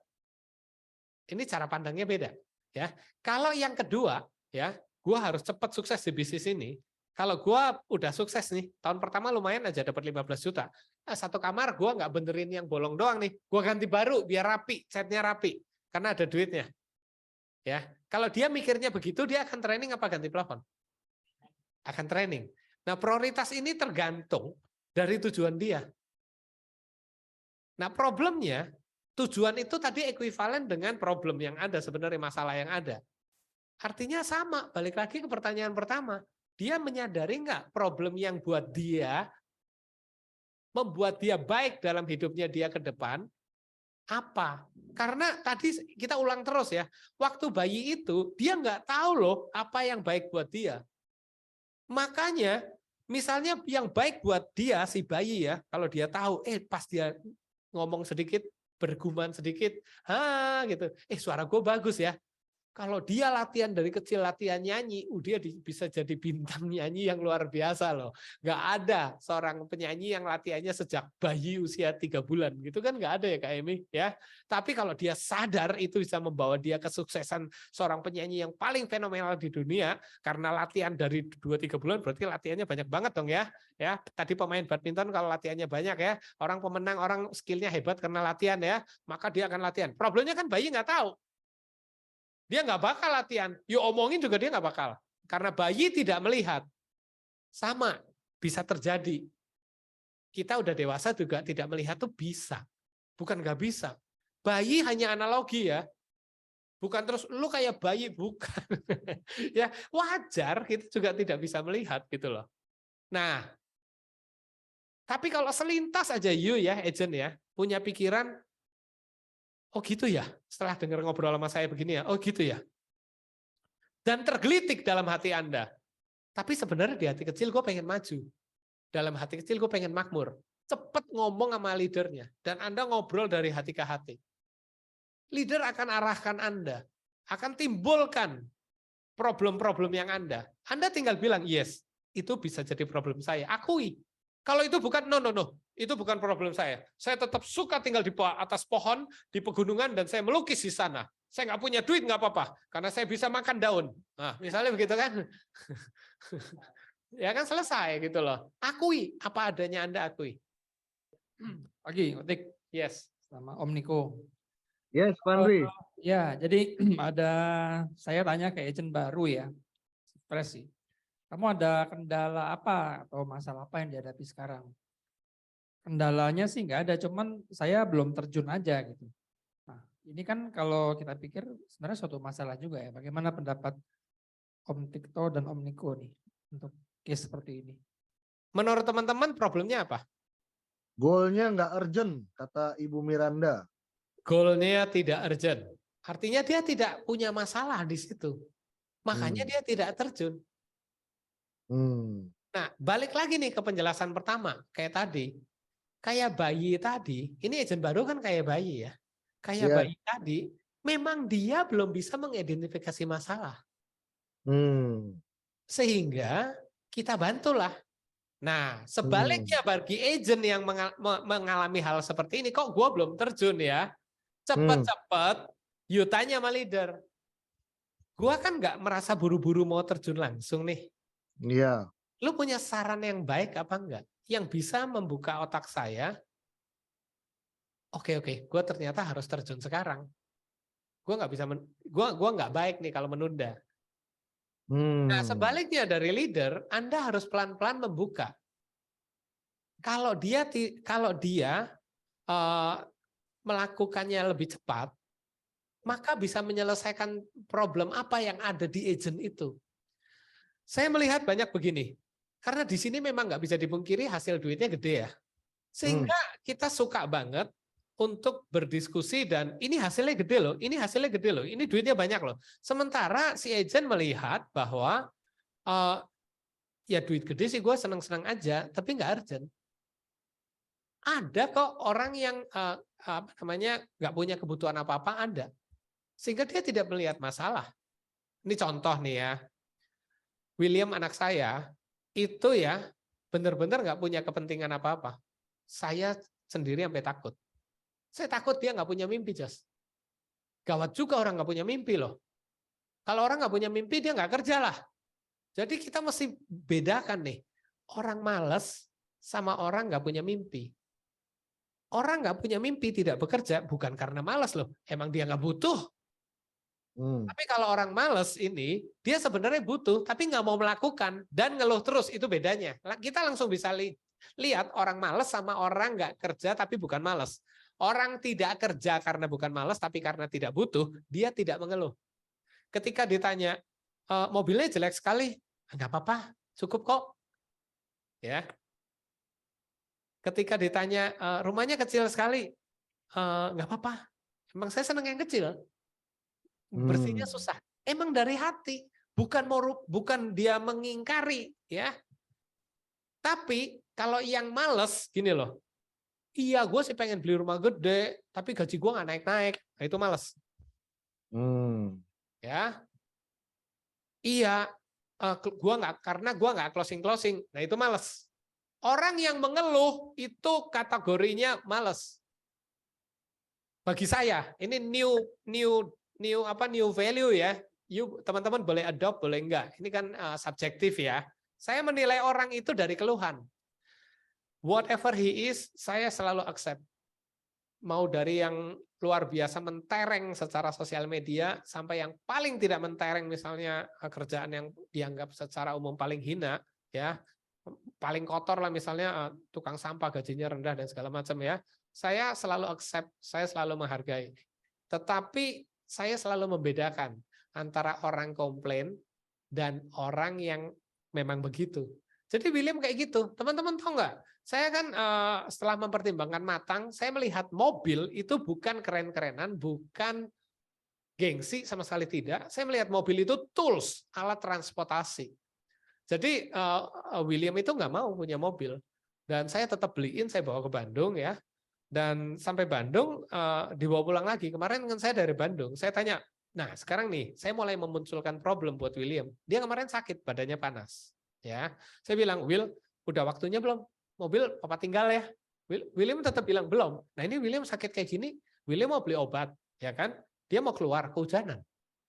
A: Ini cara pandangnya beda, ya. Kalau yang kedua, ya, gua harus cepat sukses di bisnis ini. Kalau gua udah sukses nih, tahun pertama lumayan aja dapat 15 juta. Satu kamar gua nggak benerin yang bolong doang nih, gua ganti baru biar rapi, catnya rapi, karena ada duitnya. Ya, kalau dia mikirnya begitu, dia akan training apa ganti plafon? Akan training. Nah, prioritas ini tergantung dari tujuan dia. Nah, problemnya tujuan itu tadi ekuivalen dengan problem yang ada, sebenarnya masalah yang ada. Artinya sama, balik lagi ke pertanyaan pertama. Dia menyadari nggak problem yang buat dia, membuat dia baik dalam hidupnya dia ke depan, apa? Karena tadi kita ulang terus ya, waktu bayi itu dia nggak tahu loh apa yang baik buat dia. Makanya misalnya yang baik buat dia si bayi ya, kalau dia tahu, pas dia ngomong sedikit, bergumam sedikit, gitu, suara gue bagus ya, Kalau dia latihan dari kecil, latihan nyanyi, dia bisa jadi bintang nyanyi yang luar biasa loh. Nggak ada seorang penyanyi yang latihannya sejak bayi usia 3 bulan. Gitu kan nggak ada ya Kak Emi. Ya. Tapi kalau dia sadar itu bisa membawa dia kesuksesan seorang penyanyi yang paling fenomenal di dunia. Karena latihan dari 2-3 bulan berarti latihannya banyak banget dong ya. Ya, tadi pemain badminton kalau latihannya banyak ya. Orang pemenang, orang skillnya hebat karena latihan ya. Maka dia akan latihan. Problemnya kan bayi nggak tahu. Dia nggak bakal latihan. Yuk omongin juga dia nggak bakal. Karena bayi tidak melihat. Sama, bisa terjadi. Kita udah dewasa juga tidak melihat tuh bisa. Bukan nggak bisa. Bayi hanya analogi ya. Bukan terus lu kayak bayi, bukan. Ya wajar kita juga tidak bisa melihat gitu loh. Nah, tapi kalau selintas aja ya agent ya, punya pikiran, oh gitu ya, setelah dengar ngobrol sama saya begini ya, oh gitu ya. Dan tergelitik dalam hati Anda. Tapi sebenarnya di hati kecil gue pengen maju. Dalam hati kecil gue pengen makmur. Cepat ngomong sama leadernya. Dan Anda ngobrol dari hati ke hati. Leader akan arahkan Anda. Akan timbulkan problem-problem yang Anda. Anda tinggal bilang, yes, itu bisa jadi problem saya. Akui. Kalau itu bukan, no. Itu bukan problem saya. Saya tetap suka tinggal di atas pohon, di pegunungan, dan saya melukis di sana. Saya nggak punya duit, nggak apa-apa. Karena saya bisa makan daun. Nah, misalnya begitu kan. Ya kan selesai gitu loh. Akui, apa adanya Anda akui.
E: Pagi, Otik.
A: Yes.
E: Sama Om Niko.
B: Yes, Pandri.
E: Ya, jadi saya tanya ke agent baru ya. Stres sih. Kamu ada kendala apa atau masalah apa yang dihadapi sekarang? Kendalanya sih nggak ada, cuman saya belum terjun aja gitu. Nah, ini kan kalau kita pikir sebenarnya suatu masalah juga ya. Bagaimana pendapat Om Tikto dan Om Niko nih untuk case seperti ini?
A: Menurut teman-teman problemnya apa?
B: Goalnya nggak urgent, kata Ibu Miranda.
A: Goalnya tidak urgent. Artinya dia tidak punya masalah di situ. Makanya dia tidak terjun. Nah, balik lagi nih ke penjelasan pertama. Kayak tadi. Kayak bayi tadi. Ini agent baru kan kayak bayi ya. Kayak
B: Yes.
A: bayi tadi. Memang dia belum bisa mengidentifikasi masalah. Sehingga kita bantulah. Nah, sebaliknya bagi agent yang mengalami hal seperti ini, kok gue belum terjun ya? Cepat-cepat, yuk tanya sama leader. Gue kan nggak merasa buru-buru mau terjun langsung nih.
B: Iya.
A: Lu punya saran yang baik apa enggak? Yang bisa membuka otak saya, oke, gue ternyata harus terjun sekarang. Gue nggak bisa, gue nggak baik nih kalau menunda. Nah, sebaliknya dari leader, Anda harus pelan-pelan membuka. Kalau dia melakukannya lebih cepat, maka bisa menyelesaikan problem apa yang ada di agent itu. Saya melihat banyak begini, karena di sini memang nggak bisa dipungkiri hasil duitnya gede ya. Sehingga kita suka banget untuk berdiskusi dan ini hasilnya gede loh, ini hasilnya gede loh, ini duitnya banyak loh. Sementara si agent melihat bahwa ya duit gede sih gue seneng-seneng aja, tapi nggak urgent. Ada kok orang yang nggak punya kebutuhan apa-apa, ada. Sehingga dia tidak melihat masalah. Ini contoh nih ya. William anak saya itu ya benar-benar nggak punya kepentingan apa-apa. Saya sendiri sampai takut. Saya takut dia nggak punya mimpi, Jos. Gawat juga orang nggak punya mimpi loh. Kalau orang nggak punya mimpi dia nggak kerja lah. Jadi kita mesti bedakan nih. Orang malas sama orang nggak punya mimpi. Orang nggak punya mimpi tidak bekerja bukan karena malas loh. Emang dia nggak butuh. Tapi kalau orang malas ini, dia sebenarnya butuh, tapi nggak mau melakukan dan ngeluh terus, itu bedanya. Kita langsung bisa lihat orang malas sama orang nggak kerja tapi bukan malas. Orang tidak kerja karena bukan malas tapi karena tidak butuh, dia tidak mengeluh. Ketika ditanya, mobilnya jelek sekali, nggak apa-apa, cukup kok. Ya. Ketika ditanya, rumahnya kecil sekali, nggak apa-apa. Emang saya senang yang kecil. Bersihnya susah. Emang dari hati, bukan dia mengingkari, ya. Tapi kalau yang males gini loh. Iya, gue sih pengen beli rumah gede, tapi gaji gue nggak naik-naik. Nah, itu males. Ya, iya, karena gua nggak closing. Nah itu males. Orang yang mengeluh itu kategorinya males. Bagi saya, ini new value ya. Teman-teman boleh adopt, boleh enggak. Ini kan subjektif ya. Saya menilai orang itu dari keluhan. Whatever he is, saya selalu accept. Mau dari yang luar biasa mentereng secara sosial media sampai yang paling tidak mentereng, misalnya kerjaan yang dianggap secara umum paling hina, ya, paling kotor lah misalnya tukang sampah gajinya rendah dan segala macam ya. Saya selalu accept, saya selalu menghargai. Tetapi saya selalu membedakan antara orang komplain dan orang yang memang begitu. Jadi William kayak gitu. Teman-teman tahu nggak? Saya kan setelah mempertimbangkan matang, saya melihat mobil itu bukan keren-kerenan, bukan gengsi sama sekali tidak. Saya melihat mobil itu tools, alat transportasi. Jadi William itu nggak mau punya mobil. Dan saya tetap beliin, saya bawa ke Bandung ya. Dan sampai Bandung dibawa pulang lagi. Kemarin kan saya dari Bandung, saya tanya, nah sekarang nih saya mulai memunculkan problem buat William. Dia kemarin sakit, badannya panas. Ya, saya bilang, Will, udah waktunya belum? Mobil papa tinggal ya. William tetap bilang belum. Nah ini William sakit kayak gini, William mau beli obat, ya kan? Dia mau keluar kehujanan.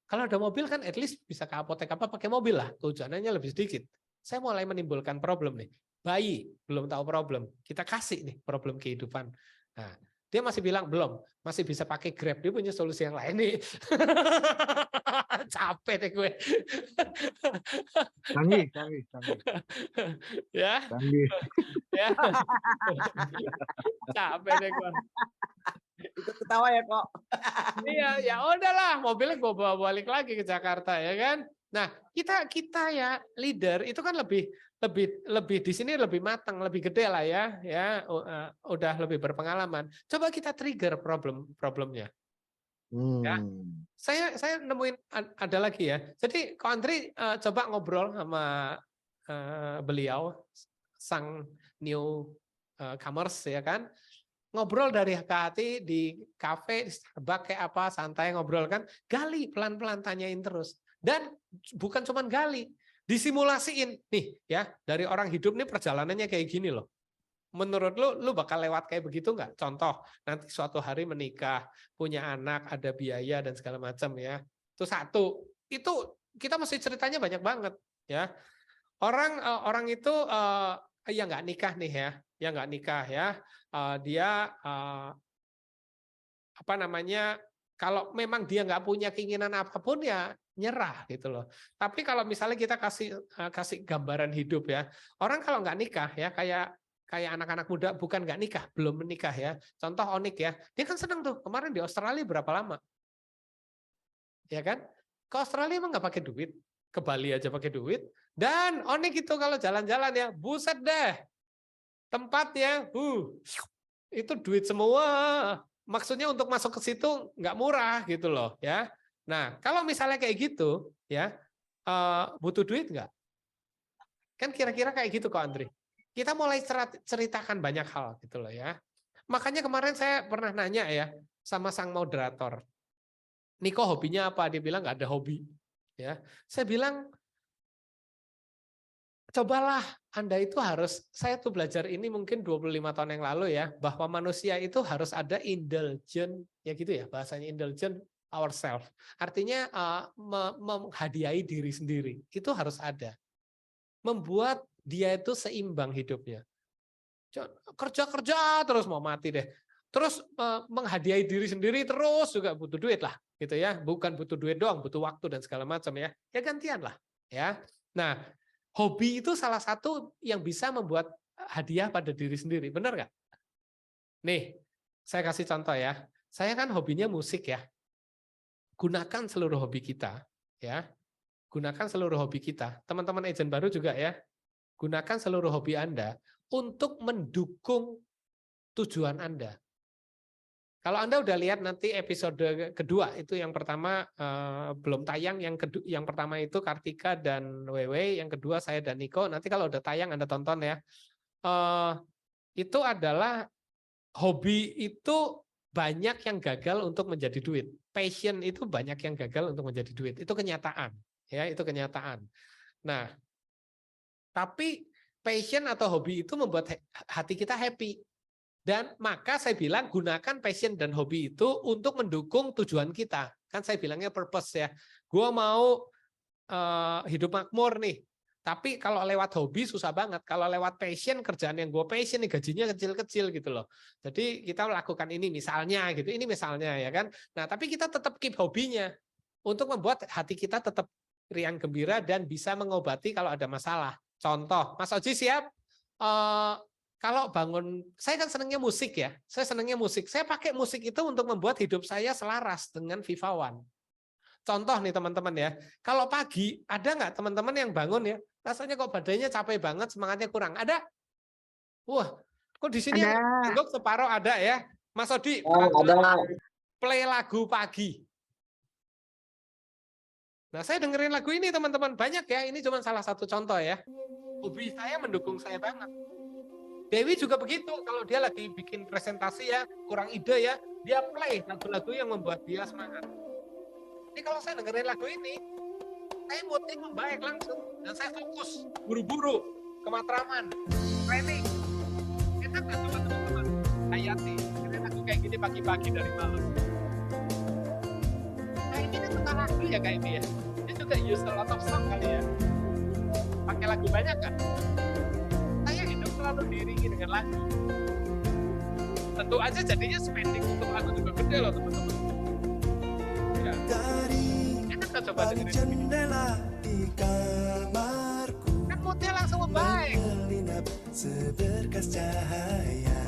A: Kalau ada mobil kan at least bisa ke apotek apa pakai mobil lah, kehujanannya lebih sedikit. Saya mulai menimbulkan problem nih. Bayi belum tahu problem, kita kasih nih problem kehidupan. Nah, dia masih bilang belum, masih bisa pakai Grab, dia punya solusi yang lain nih. Capek deh gue.
B: Canggih.
A: Ya.
B: Canggih.
A: Ya. Capek deh gue.
F: Itu ketawa ya kok.
A: Iya, ya udahlah, mobilnya gue bawa balik lagi ke Jakarta ya kan. Nah, kita ya leader itu kan lebih di sini lebih matang, lebih gede lah ya, udah lebih berpengalaman. Coba kita trigger problemnya. Ya. Saya nemuin ada lagi ya. Jadi Ko Andri coba ngobrol sama beliau sang newcomers ya kan. Ngobrol dari hati di kafe, Starbucks kayak apa, santai ngobrol kan, gali pelan-pelan tanyain terus. Dan bukan cuma gali, disimulasiin nih ya, dari orang hidup nih perjalanannya kayak gini loh. Menurut lu bakal lewat kayak begitu nggak? Contoh, nanti suatu hari menikah, punya anak, ada biaya dan segala macam ya. Itu satu. Itu kita mesti ceritanya banyak banget ya. Orang itu ya nggak nikah nih ya nggak nikah ya. Dia apa namanya? Kalau memang dia nggak punya keinginan apapun ya nyerah gitu loh. Tapi kalau misalnya kita kasih gambaran hidup ya, orang kalau nggak nikah ya kayak anak-anak muda bukan nggak nikah, belum menikah ya. Contoh Onik ya, dia kan seneng tuh kemarin di Australia berapa lama, ya kan? Ke Australia emang nggak pakai duit, ke Bali aja pakai duit. Dan Onik itu kalau jalan-jalan ya, buset deh, tempatnya, itu duit semua. Maksudnya untuk masuk ke situ nggak murah gitu loh ya. Nah kalau misalnya kayak gitu ya butuh duit nggak? Kan kira-kira kayak gitu kok Andri. Kita mulai ceritakan banyak hal gitu loh ya. Makanya kemarin saya pernah nanya ya sama sang moderator. Niko hobinya apa? Dia bilang nggak ada hobi. Ya, saya bilang cobalah Anda itu harus, saya tuh belajar ini mungkin 25 tahun yang lalu ya, bahwa manusia itu harus ada indulgent, ya gitu ya, bahasanya indulgent ourselves. Artinya menghadiahi diri sendiri, itu harus ada. Membuat dia itu seimbang hidupnya. Kerja-kerja terus mau mati deh. Terus menghadiahi diri sendiri terus juga butuh duit lah, gitu ya. Bukan butuh duit doang, butuh waktu dan segala macam ya. Ya gantian lah, ya. Nah, hobi itu salah satu yang bisa membuat hadiah pada diri sendiri, benar nggak? Nih, saya kasih contoh ya. Saya kan hobinya musik ya. Gunakan seluruh hobi kita, ya. Gunakan seluruh hobi kita. Teman-teman agent baru juga ya. Gunakan seluruh hobi Anda untuk mendukung tujuan Anda. Kalau Anda udah lihat nanti episode kedua, itu yang pertama belum tayang, yang pertama itu Kartika dan Wewe, yang kedua saya dan Niko. Nanti kalau udah tayang Anda tonton ya. Itu adalah hobi itu banyak yang gagal untuk menjadi duit. passion itu banyak yang gagal untuk menjadi duit. Itu kenyataan, ya, itu kenyataan. Nah, tapi passion atau hobi itu membuat hati kita happy. Dan maka saya bilang gunakan passion dan hobi itu untuk mendukung tujuan kita. Kan saya bilangnya purpose ya. Gua mau hidup makmur nih. Tapi kalau lewat hobi susah banget. Kalau lewat passion, kerjaan yang gue passion nih gajinya kecil-kecil gitu loh. Jadi kita melakukan ini misalnya gitu. Ini misalnya ya kan. Nah, tapi kita tetap keep hobinya untuk membuat hati kita tetap riang gembira dan bisa mengobati kalau ada masalah. Contoh, Mas Oji siap? Kalau bangun, saya kan senangnya musik ya. Saya senangnya musik. Saya pakai musik itu untuk membuat hidup saya selaras dengan FIFA One. Contoh nih teman-teman ya, kalau pagi ada nggak teman-teman yang bangun ya, rasanya kok badannya capek banget, semangatnya kurang. Ada? Wah, kok di sini yang separuh ada ya. Mas Odi,
F: Ada.
A: play lagu pagi. Nah, saya dengerin lagu ini teman-teman, banyak ya, ini cuma salah satu contoh ya. Hobi saya mendukung saya banget. Dewi juga begitu, kalau dia lagi bikin presentasi ya, kurang ide ya, dia play lagu-lagu yang membuat dia semangat. Jadi kalau saya dengerin lagu ini, saya moodnya membaik langsung. Dan saya fokus, buru-buru, ke Matraman, training. Enak kan teman-teman? Hayati, dengerin lagu kayak gini pagi-pagi dari malam. Nah ini kan tentang lagu ya kayak ini ya. Dia juga use a lot of song kali ya. Pakai lagu banyak kan? Saya hidup selalu diiringi dengan lagu. Tentu aja jadinya spending untuk lagu juga gede loh teman-teman. Enak gak coba dengerin jendela di kamarku, kan moodnya langsung membaik.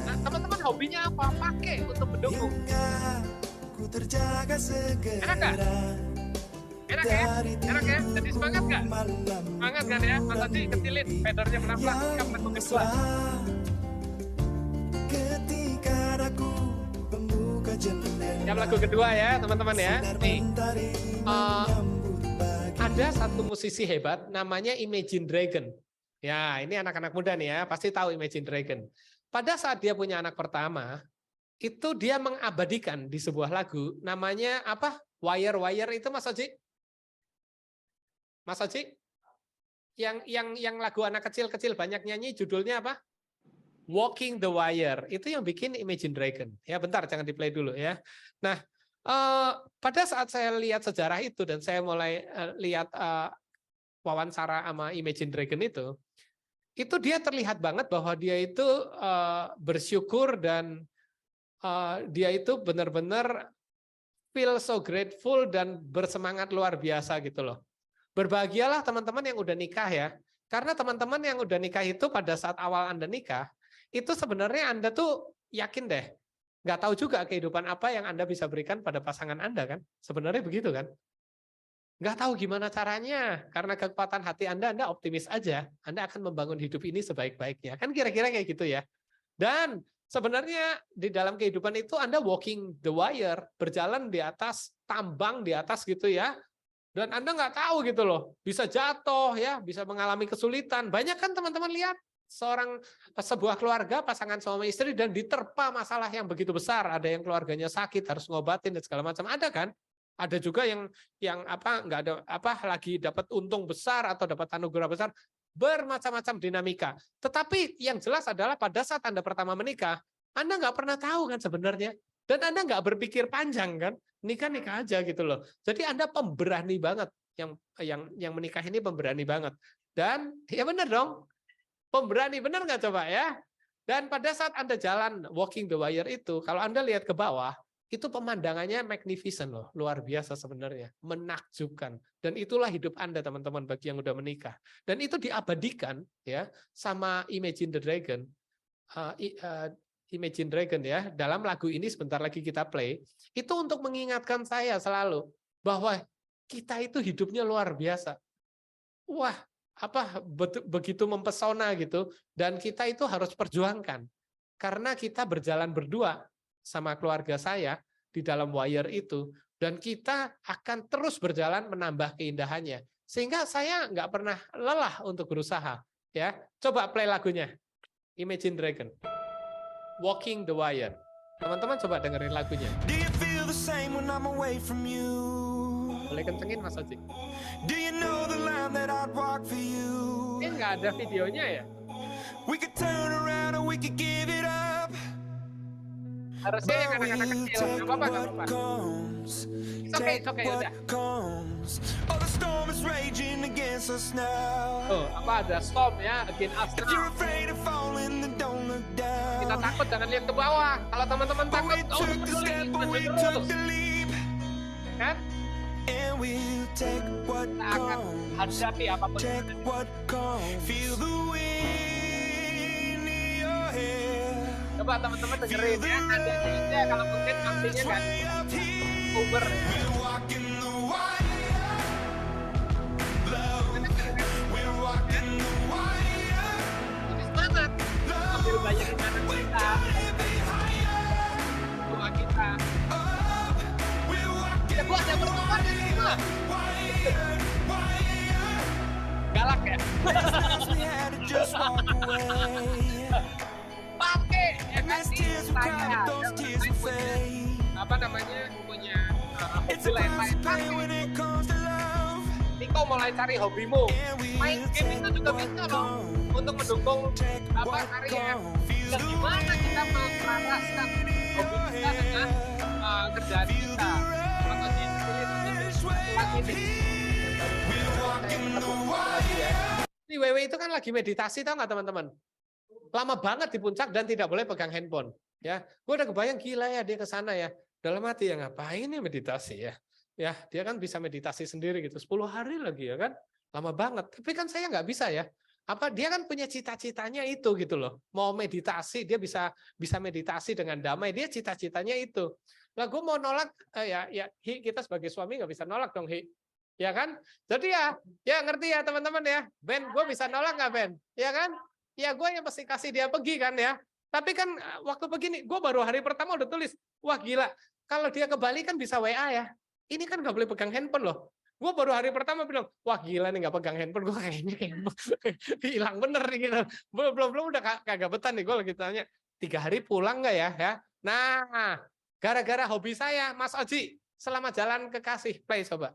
A: Nah teman-teman hobinya apa? Pakai untuk mendukung. Enak gak? Enak ya? Enak ya? Jadi semangat gak? Semangat kan ya? Mas Haji kecilin federnya pelan-pelan yang lagu kedua. Yang lagu kedua ya teman-teman ya. Nih, ada satu musisi hebat namanya Imagine Dragon. Ya ini anak-anak muda nih ya pasti tahu Imagine Dragon. Pada saat dia punya anak pertama itu dia mengabadikan di sebuah lagu namanya apa? Wire Wire itu Mas Oji? Mas Oji? Yang lagu anak kecil-kecil banyak nyanyi judulnya apa? Walking the Wire, itu yang bikin Imagine Dragon. Ya bentar, jangan di-play dulu ya. Nah, pada saat saya lihat sejarah itu dan saya mulai lihat wawancara sama Imagine Dragon itu dia terlihat banget bahwa dia itu bersyukur dan dia itu benar-benar feel so grateful dan bersemangat luar biasa gitu loh. Berbahagialah teman-teman yang udah nikah ya. Karena teman-teman yang udah nikah itu pada saat awal Anda nikah, itu sebenarnya Anda tuh yakin deh, nggak tahu juga kehidupan apa yang Anda bisa berikan pada pasangan Anda kan, sebenarnya begitu kan, nggak tahu gimana caranya, karena kekuatan hati Anda optimis aja, Anda akan membangun hidup ini sebaik-baiknya, kan kira-kira kayak gitu ya. Dan sebenarnya di dalam kehidupan itu Anda walking the wire, berjalan di atas tambang di atas gitu ya, dan Anda nggak tahu gitu loh, bisa jatuh ya, bisa mengalami kesulitan, banyak kan teman-teman lihat. Sebuah keluarga pasangan suami istri dan diterpa masalah yang begitu besar, ada yang keluarganya sakit harus ngobatin dan segala macam, ada kan? Ada juga yang apa nggak ada apa lagi dapat untung besar atau dapat anugerah besar, bermacam-macam dinamika. Tetapi yang jelas adalah pada saat Anda pertama menikah, Anda nggak pernah tahu kan sebenarnya, dan Anda nggak berpikir panjang kan, nikah aja gitu loh. Jadi Anda pemberani banget, yang menikah ini pemberani banget, dan ya benar dong. Pemberani, benar nggak coba ya? Dan pada saat Anda jalan walking the wire itu, kalau Anda lihat ke bawah, itu pemandangannya magnificent loh, luar biasa sebenarnya, menakjubkan. Dan itulah hidup Anda teman-teman bagi yang udah menikah. Dan itu diabadikan ya sama Imagine the Dragon, Imagine Dragon ya, dalam lagu ini sebentar lagi kita play, itu untuk mengingatkan saya selalu bahwa kita itu hidupnya luar biasa. Wah, apa begitu mempesona gitu, dan kita itu harus perjuangkan karena kita berjalan berdua sama keluarga saya di dalam wire itu, dan kita akan terus berjalan menambah keindahannya sehingga saya nggak pernah lelah untuk berusaha ya. Coba play lagunya Imagine Dragon, Walking the Wire. Teman-teman coba dengerin lagunya.
G: Do you feel the same when I'm away from you?
A: Boleh kencengin Mas Oji.
G: Do you know the line that I'd walk for you?
A: Ini nggak ada videonya ya?
G: We could turn around and we could give it up.
A: Harusnya yang
G: But
A: anak-anak
G: we'll
A: kecil.
G: take
A: Nggak apa-apa, nggak
G: what
A: apa-apa.
G: comes.
A: It's okay,
G: Take
A: udah.
G: what comes. Oh, the storm is raging against us now.
A: Tuh, apa ada storm ya, against us
G: If
A: now.
G: you're afraid of falling, then don't look down.
A: Kita takut jangan lihat ke bawah. Kalau teman-teman
G: But
A: takut,
G: we
A: oh
G: took the
A: peduli,
G: step, but
A: maju
G: we
A: terus.
G: took the leap.
A: Kan?
G: And we'll take what
A: Kita akan
G: comes.
A: hadapi apapun.
G: Take what comes. Feel the wind in your hair.
A: Coba teman-teman dengerin ya, nadanya kalau mungkin artinya kan
G: Way up here.
A: Uber.
G: We're walking the wire. Love. We're walking the wire.
A: Tulis banget. Ambil bayarin anak
G: We
A: kita,
G: gotta be higher.
A: doa kita.
G: Up. We're walking
A: Ya buat yang berkorban ya semua.
G: wire. Wire.
A: Galak ya.
G: Times we had to just walk away.
A: Pakai ya kan
G: As
A: di
G: tears we cried,
A: saya.
G: but those tears will fade.
A: Apa namanya punya
G: It's
A: hobi
G: a price to
A: lain-lain.
G: pay when it comes to love.
A: Niko mulai cari hobimu.
G: And we
A: Main
G: will
A: game itu
G: take
A: juga
G: what
A: bisa loh
G: comes.
A: untuk mendukung
G: Take
A: apa
G: what
A: karya.
G: comes. Feel
A: Dan
G: the
A: gimana kita
G: wind
A: melaraskan
G: in
A: hobi
G: your
A: kita dengan
G: hair.
A: kerjaan
G: Feel
A: kita.
G: the
A: Contohnya
G: rush way
A: lagi
G: up
A: nih.
G: here. We're walking the wire.
A: Di WW itu kan lagi meditasi, tahu nggak teman-teman? Lama banget di puncak dan tidak boleh pegang handphone. Ya, gue udah kebayang gila ya dia ke sana ya. Dalam hati ya ngapain ya meditasi ya? Ya, dia kan bisa meditasi sendiri gitu. 10 hari lagi ya kan? Lama banget. Tapi kan saya nggak bisa ya. Apa dia kan punya cita-citanya itu gitu loh. Mau meditasi, dia bisa meditasi dengan damai. Dia cita-citanya itu. Lah gue mau nolak ya Hi, kita sebagai suami nggak bisa nolak dong Hi. Ya kan? Jadi ya ngerti ya teman-teman ya. Ben, gue bisa nolak nggak Ben? Ya kan? Ya gue yang pasti kasih dia pergi kan ya. Tapi kan waktu begini, gue baru hari pertama udah tulis, wah gila, kalau dia ke Bali kan bisa WA ya. Ini kan nggak boleh pegang handphone loh. Gue baru hari pertama bilang, wah gila nih nggak pegang handphone, gue kayaknya hilang bener nih gitu. Belum udah kagak betah nih, gue lagi tanya, 3 hari pulang nggak ya? Nah, gara-gara hobi saya, Mas Oji, selamat jalan kekasih, play coba.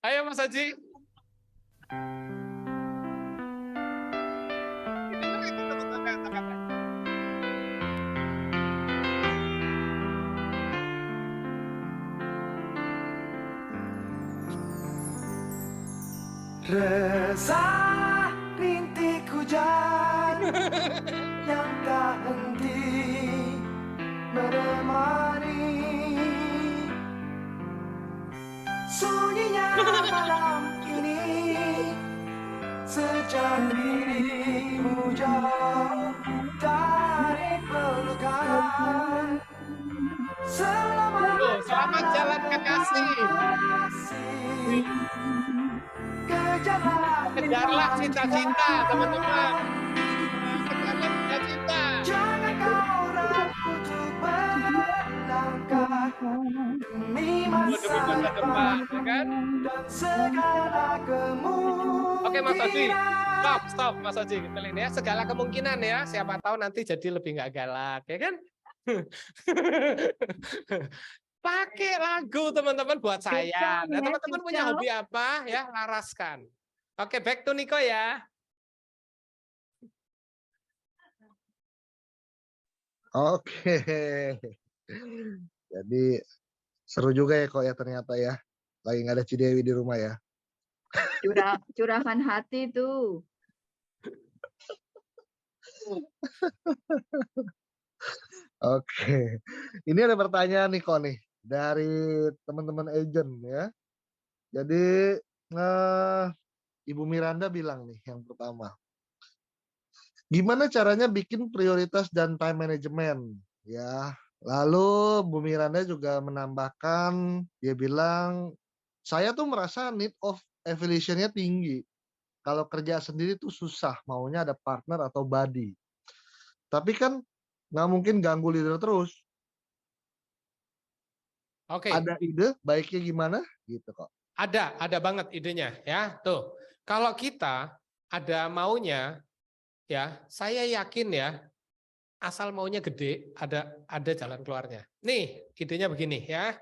A: Ayo Mas Oji.
G: Resah rintik hujan yang tak henti menemani sunyinya malam ini sejak dirimu jauh dari pelukan.
A: Selamat jalan kekasih. Kejarlah cita-cita, teman-teman. Kejarlah cita-cita.
G: Jangan kau ragu untuk melangkah demi masa depan
A: ya kan?
G: dan segala kemungkinan.
A: Oke Mas Oji, stop Mas Oji, pilih ya segala kemungkinan ya. Siapa tahu nanti jadi lebih nggak galak, ya kan? Pakai lagu teman-teman buat saya. Nah, teman-teman punya hobi apa ya? Laraskan. Oke, back to Niko ya.
B: Oke. Jadi seru juga ya kok ya ternyata ya. Lagi nggak ada Cidewi di rumah ya.
H: Curahan hati tuh.
B: Oke. Ini ada pertanyaan nih kok nih dari teman-teman agent ya. Jadi Ibu Miranda bilang nih yang pertama. Gimana caranya bikin prioritas dan time management ya. Lalu Bu Miranda juga menambahkan, dia bilang, saya tuh merasa need of evaluation-nya tinggi. Kalau kerja sendiri tuh susah, maunya ada partner atau buddy. Tapi kan nggak mungkin ganggu leader terus.
A: Oke.
B: Ada ide baiknya gimana? Gitu kok.
A: Ada banget idenya ya. Tuh. Kalau kita ada maunya, ya saya yakin ya, asal maunya gede, ada jalan keluarnya. Nih, idenya begini ya.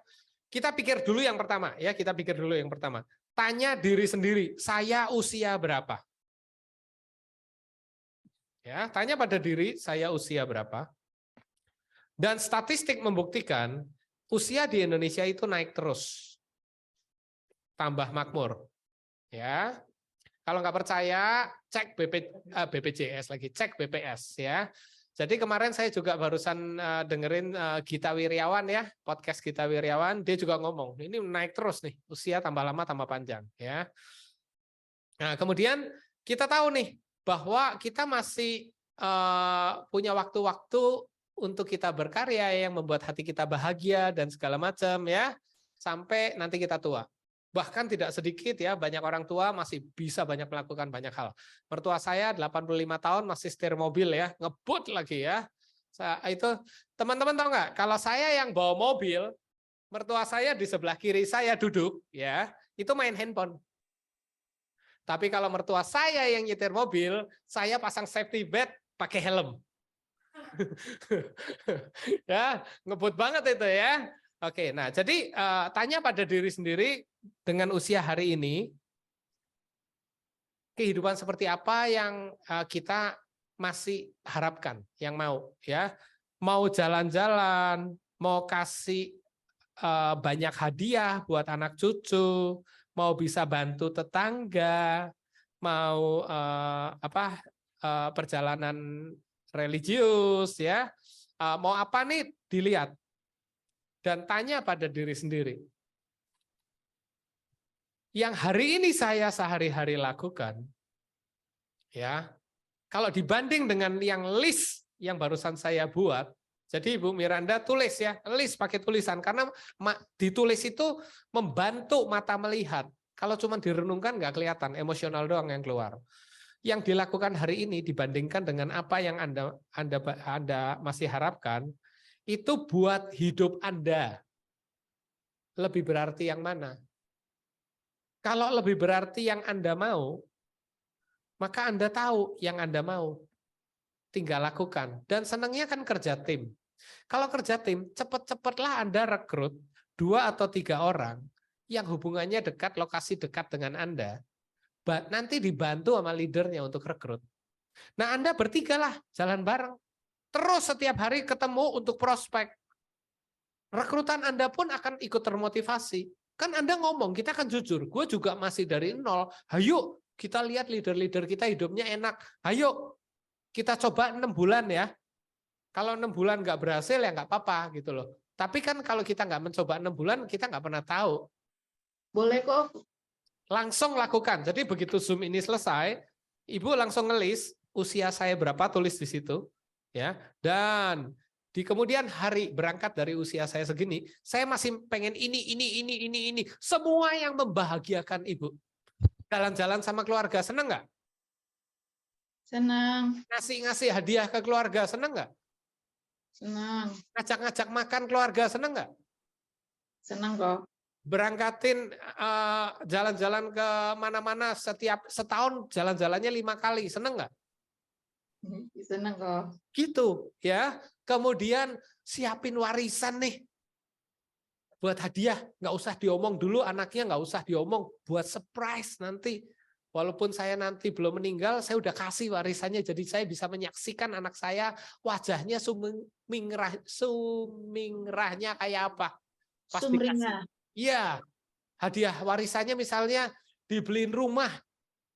A: Kita pikir dulu yang pertama, ya kita pikir dulu yang pertama. Tanya diri sendiri, saya usia berapa? Ya, tanya pada diri, saya usia berapa? Dan statistik membuktikan usia di Indonesia itu naik terus, tambah makmur. Ya, kalau nggak percaya, cek BPJS lagi, cek BPS ya. Jadi kemarin saya juga barusan dengerin Gita Wirjawan ya, podcast Gita Wirjawan, dia juga ngomong, ini naik terus nih, usia tambah lama tambah panjang ya. Nah, kemudian kita tahu nih bahwa kita masih punya waktu-waktu untuk kita berkarya yang membuat hati kita bahagia dan segala macam ya, sampai nanti kita tua. Bahkan tidak sedikit ya, banyak orang tua masih bisa banyak melakukan banyak hal. Mertua saya 85 tahun masih setir mobil ya, ngebut lagi ya. Itu teman-teman tahu nggak? Kalau saya yang bawa mobil, mertua saya di sebelah kiri saya duduk ya, itu main handphone. Tapi kalau mertua saya yang nyetir mobil, saya pasang safety belt, pakai helm. Ya, ngebut banget itu ya. Oke, nah jadi tanya pada diri sendiri dengan usia hari ini, kehidupan seperti apa yang kita masih harapkan, yang mau ya, mau jalan-jalan, mau kasih banyak hadiah buat anak cucu, mau bisa bantu tetangga, mau perjalanan religius ya, mau apa nih dilihat dan tanya pada diri sendiri. Yang hari ini saya sehari-hari lakukan, ya, kalau dibanding dengan yang list yang barusan saya buat, jadi Ibu Miranda tulis ya, list pakai tulisan karena ditulis itu membantu mata melihat. Kalau cuma direnungkan nggak kelihatan, emosional doang yang keluar. Yang dilakukan hari ini dibandingkan dengan apa yang Anda masih harapkan, itu buat hidup Anda lebih berarti yang mana? Kalau lebih berarti yang Anda mau, maka Anda tahu yang Anda mau. Tinggal lakukan. Dan senangnya kan kerja tim. Kalau kerja tim, cepet-cepetlah Anda rekrut 2 atau 3 orang yang hubungannya dekat, lokasi dekat dengan Anda. Nanti dibantu sama leadernya untuk rekrut. Nah, Anda bertigalah jalan bareng. Terus setiap hari ketemu untuk prospek. Rekrutan Anda pun akan ikut termotivasi. Kan Anda ngomong, kita kan jujur. Gue juga masih dari nol. Hayo, kita lihat leader-leader kita hidupnya enak. Hayo, kita coba 6 bulan ya. Kalau 6 bulan nggak berhasil ya nggak apa-apa gitu loh. Tapi kan kalau kita nggak mencoba 6 bulan, kita nggak pernah tahu.
H: Boleh kok.
A: Langsung lakukan. Jadi begitu Zoom ini selesai, Ibu langsung ngelis usia saya berapa, tulis di situ, ya. Dan di kemudian hari berangkat dari usia saya segini, saya masih pengen ini. Semua yang membahagiakan Ibu. Jalan-jalan sama keluarga, senang nggak?
H: Senang.
A: Ngasih hadiah ke keluarga, senang nggak?
H: Senang.
A: Ngajak-ngajak makan keluarga, senang nggak?
H: Senang kok.
A: Berangkatin jalan-jalan ke mana-mana setiap setahun jalan-jalannya 5 kali, seneng nggak?
H: Senang kok.
A: Gitu ya. Kemudian siapin warisan nih buat hadiah, nggak usah diomong dulu, anaknya nggak usah diomong, buat surprise nanti. Walaupun saya nanti belum meninggal, saya udah kasih warisannya, jadi saya bisa menyaksikan anak saya wajahnya sumingrahnya kayak apa. Pas dikasih. Iya, hadiah warisannya misalnya dibeliin rumah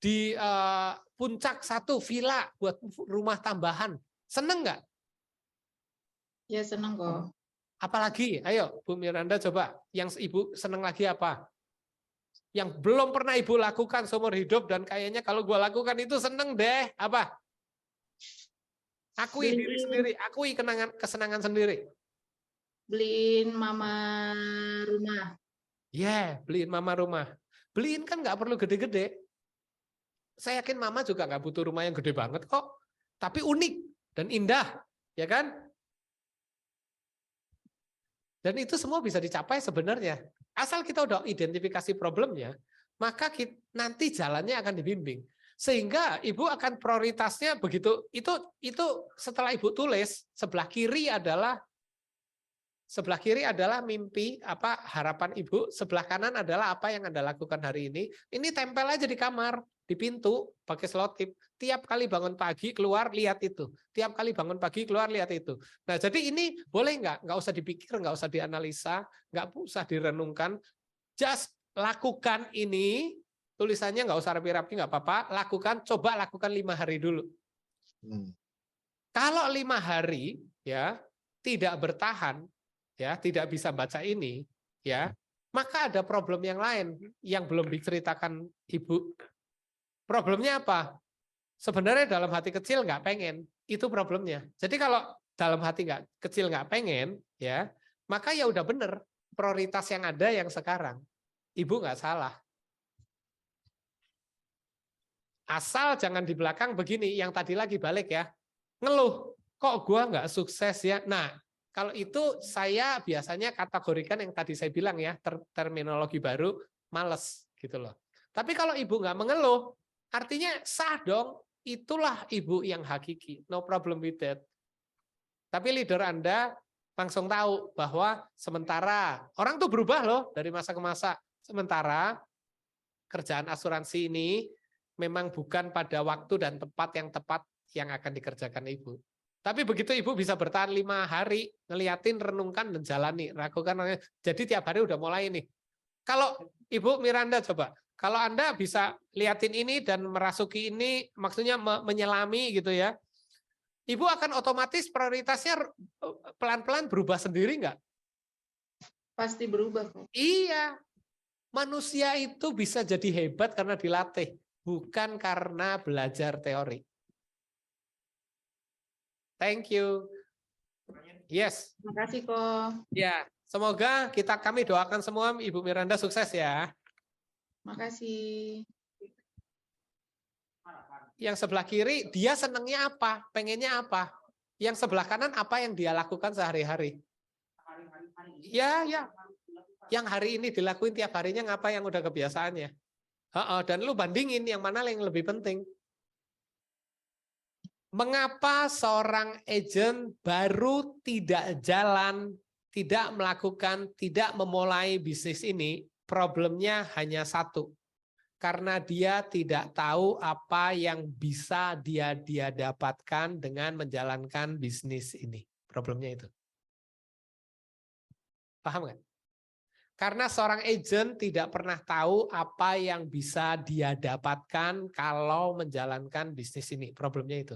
A: di Puncak 1 villa buat rumah tambahan. Seneng nggak?
H: Ya seneng kok.
A: Apalagi, ayo Bu Miranda coba, yang Ibu seneng lagi apa? Yang belum pernah Ibu lakukan seumur hidup dan kayaknya kalau gua lakukan itu seneng deh, apa? Akui diri sendiri, akui kesenangan sendiri.
H: Beliin mama rumah.
A: Beliin mama rumah. Beliin kan nggak perlu gede-gede. Saya yakin mama juga nggak butuh rumah yang gede banget kok. Tapi unik dan indah, ya kan? Dan itu semua bisa dicapai sebenarnya. Asal kita udah identifikasi problemnya, maka nanti jalannya akan dibimbing. Sehingga ibu akan prioritasnya begitu. Itu setelah ibu tulis, sebelah kiri adalah mimpi, harapan ibu, sebelah kanan adalah apa yang Anda lakukan hari ini. Ini tempel aja di kamar, di pintu, pakai selotip. Tiap kali bangun pagi keluar lihat itu. Tiap kali bangun pagi keluar lihat itu. Nah, jadi ini boleh nggak usah dipikir, nggak usah dianalisa, nggak usah direnungkan. Just lakukan ini, tulisannya nggak usah rapi-rapi, nggak apa-apa. Coba lakukan 5 hari dulu. Kalau 5 hari ya tidak bertahan, ya tidak bisa baca ini, ya maka ada problem yang lain yang belum diceritakan ibu. Problemnya apa? Sebenarnya dalam hati kecil nggak pengen, itu problemnya. Jadi kalau dalam hati kecil nggak pengen, ya maka ya udah bener, prioritas yang ada yang sekarang. Ibu nggak salah. Asal jangan di belakang begini, yang tadi lagi balik ya, ngeluh, kok gua nggak sukses ya. Nah, kalau itu saya biasanya kategorikan yang tadi saya bilang ya, terminologi baru, males gitu loh. Tapi kalau ibu nggak mengeluh, artinya sah dong, itulah ibu yang hakiki, no problem with that. Tapi leader Anda langsung tahu bahwa sementara, orang tuh berubah loh dari masa ke masa, sementara kerjaan asuransi ini memang bukan pada waktu dan tempat yang akan dikerjakan ibu. Tapi begitu ibu bisa bertahan 5 hari, ngeliatin, renungkan, dan jalani, lakukan. Jadi tiap hari udah mulai nih. Kalau Ibu Miranda coba, kalau Anda bisa liatin ini dan merasuki ini, maksudnya menyelami gitu ya, Ibu akan otomatis prioritasnya pelan-pelan berubah sendiri nggak?
H: Pasti berubah kok.
A: Iya, manusia itu bisa jadi hebat karena dilatih, bukan karena belajar teori. Thank you. Yes.
H: Terima kasih kok.
A: Ya, semoga kami doakan semua Ibu Miranda sukses ya.
H: Makasih.
A: Yang sebelah kiri dia senangnya apa, pengennya apa. Yang sebelah kanan apa yang dia lakukan sehari-hari. Ya. Yang hari ini dilakuin tiap harinya ngapa yang udah kebiasaannya. Dan lu bandingin yang mana yang lebih penting. Mengapa seorang agent baru tidak jalan, tidak melakukan, tidak memulai bisnis ini? Problemnya hanya satu. Karena dia tidak tahu apa yang bisa dia dapatkan dengan menjalankan bisnis ini. Problemnya itu. Paham nggak? Karena seorang agent tidak pernah tahu apa yang bisa dia dapatkan kalau menjalankan bisnis ini. Problemnya itu.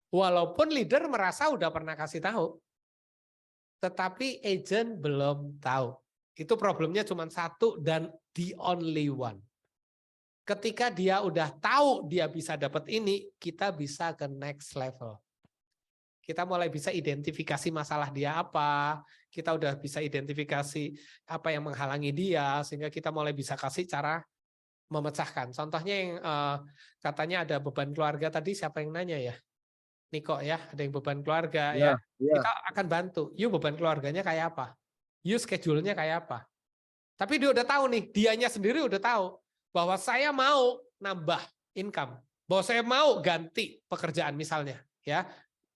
A: Walaupun leader merasa udah pernah kasih tahu, tetapi agent belum tahu. Itu problemnya cuma satu dan the only one. Ketika dia udah tahu dia bisa dapat ini, kita bisa ke next level. Kita mulai bisa identifikasi masalah dia apa, kita udah bisa identifikasi apa yang menghalangi dia, sehingga kita mulai bisa kasih cara memecahkan. Contohnya yang katanya ada beban keluarga tadi, siapa yang nanya ya? Niko ya, ada yang beban keluarga ya. Kita akan bantu. Yuk beban keluarganya kayak apa? Yuk schedule-nya kayak apa? Tapi dia udah tahu nih, dianya sendiri udah tahu bahwa saya mau nambah income, bahwa saya mau ganti pekerjaan misalnya, ya.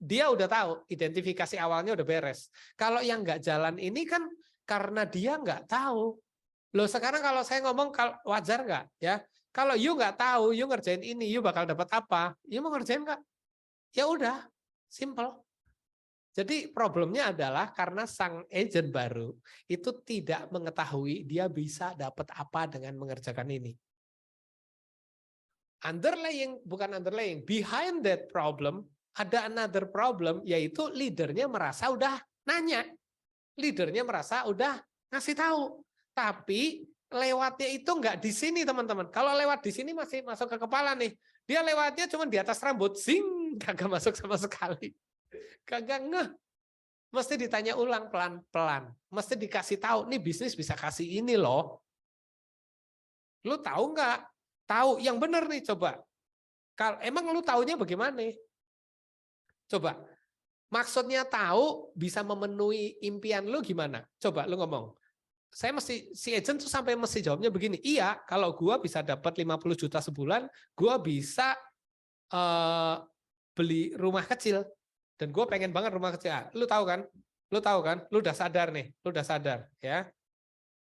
A: Dia udah tahu, identifikasi awalnya udah beres. Kalau yang nggak jalan ini kan karena dia nggak tahu. Loh sekarang kalau saya ngomong wajar nggak? Ya, kalau you nggak tahu, you ngerjain ini, you bakal dapat apa? You mau ngerjain nggak? Ya udah, simple. Jadi problemnya adalah karena sang agent baru itu tidak mengetahui dia bisa dapat apa dengan mengerjakan ini. Bukan underlying, behind that problem ada another problem, yaitu leadernya merasa udah nanya. Leadernya merasa udah ngasih tahu. Tapi lewatnya itu nggak di sini teman-teman. Kalau lewat di sini masih masuk ke kepala nih. Dia lewatnya cuma di atas rambut, zing, kagak masuk sama sekali. Kagak ngeh. Mesti ditanya ulang pelan-pelan. Mesti dikasih tahu, nih bisnis bisa kasih ini loh. Lu tahu nggak? Tahu, yang benar nih coba. Emang lu taunya bagaimana? Coba. Maksudnya tahu bisa memenuhi impian lu gimana? Coba lu ngomong. si agent tuh sampai mesti jawabnya begini, iya kalau gua bisa dapat 50 juta sebulan, gua bisa beli rumah kecil dan gue pengen banget rumah kecil. Lu tahu kan? Lu udah sadar nih, lu udah sadar ya.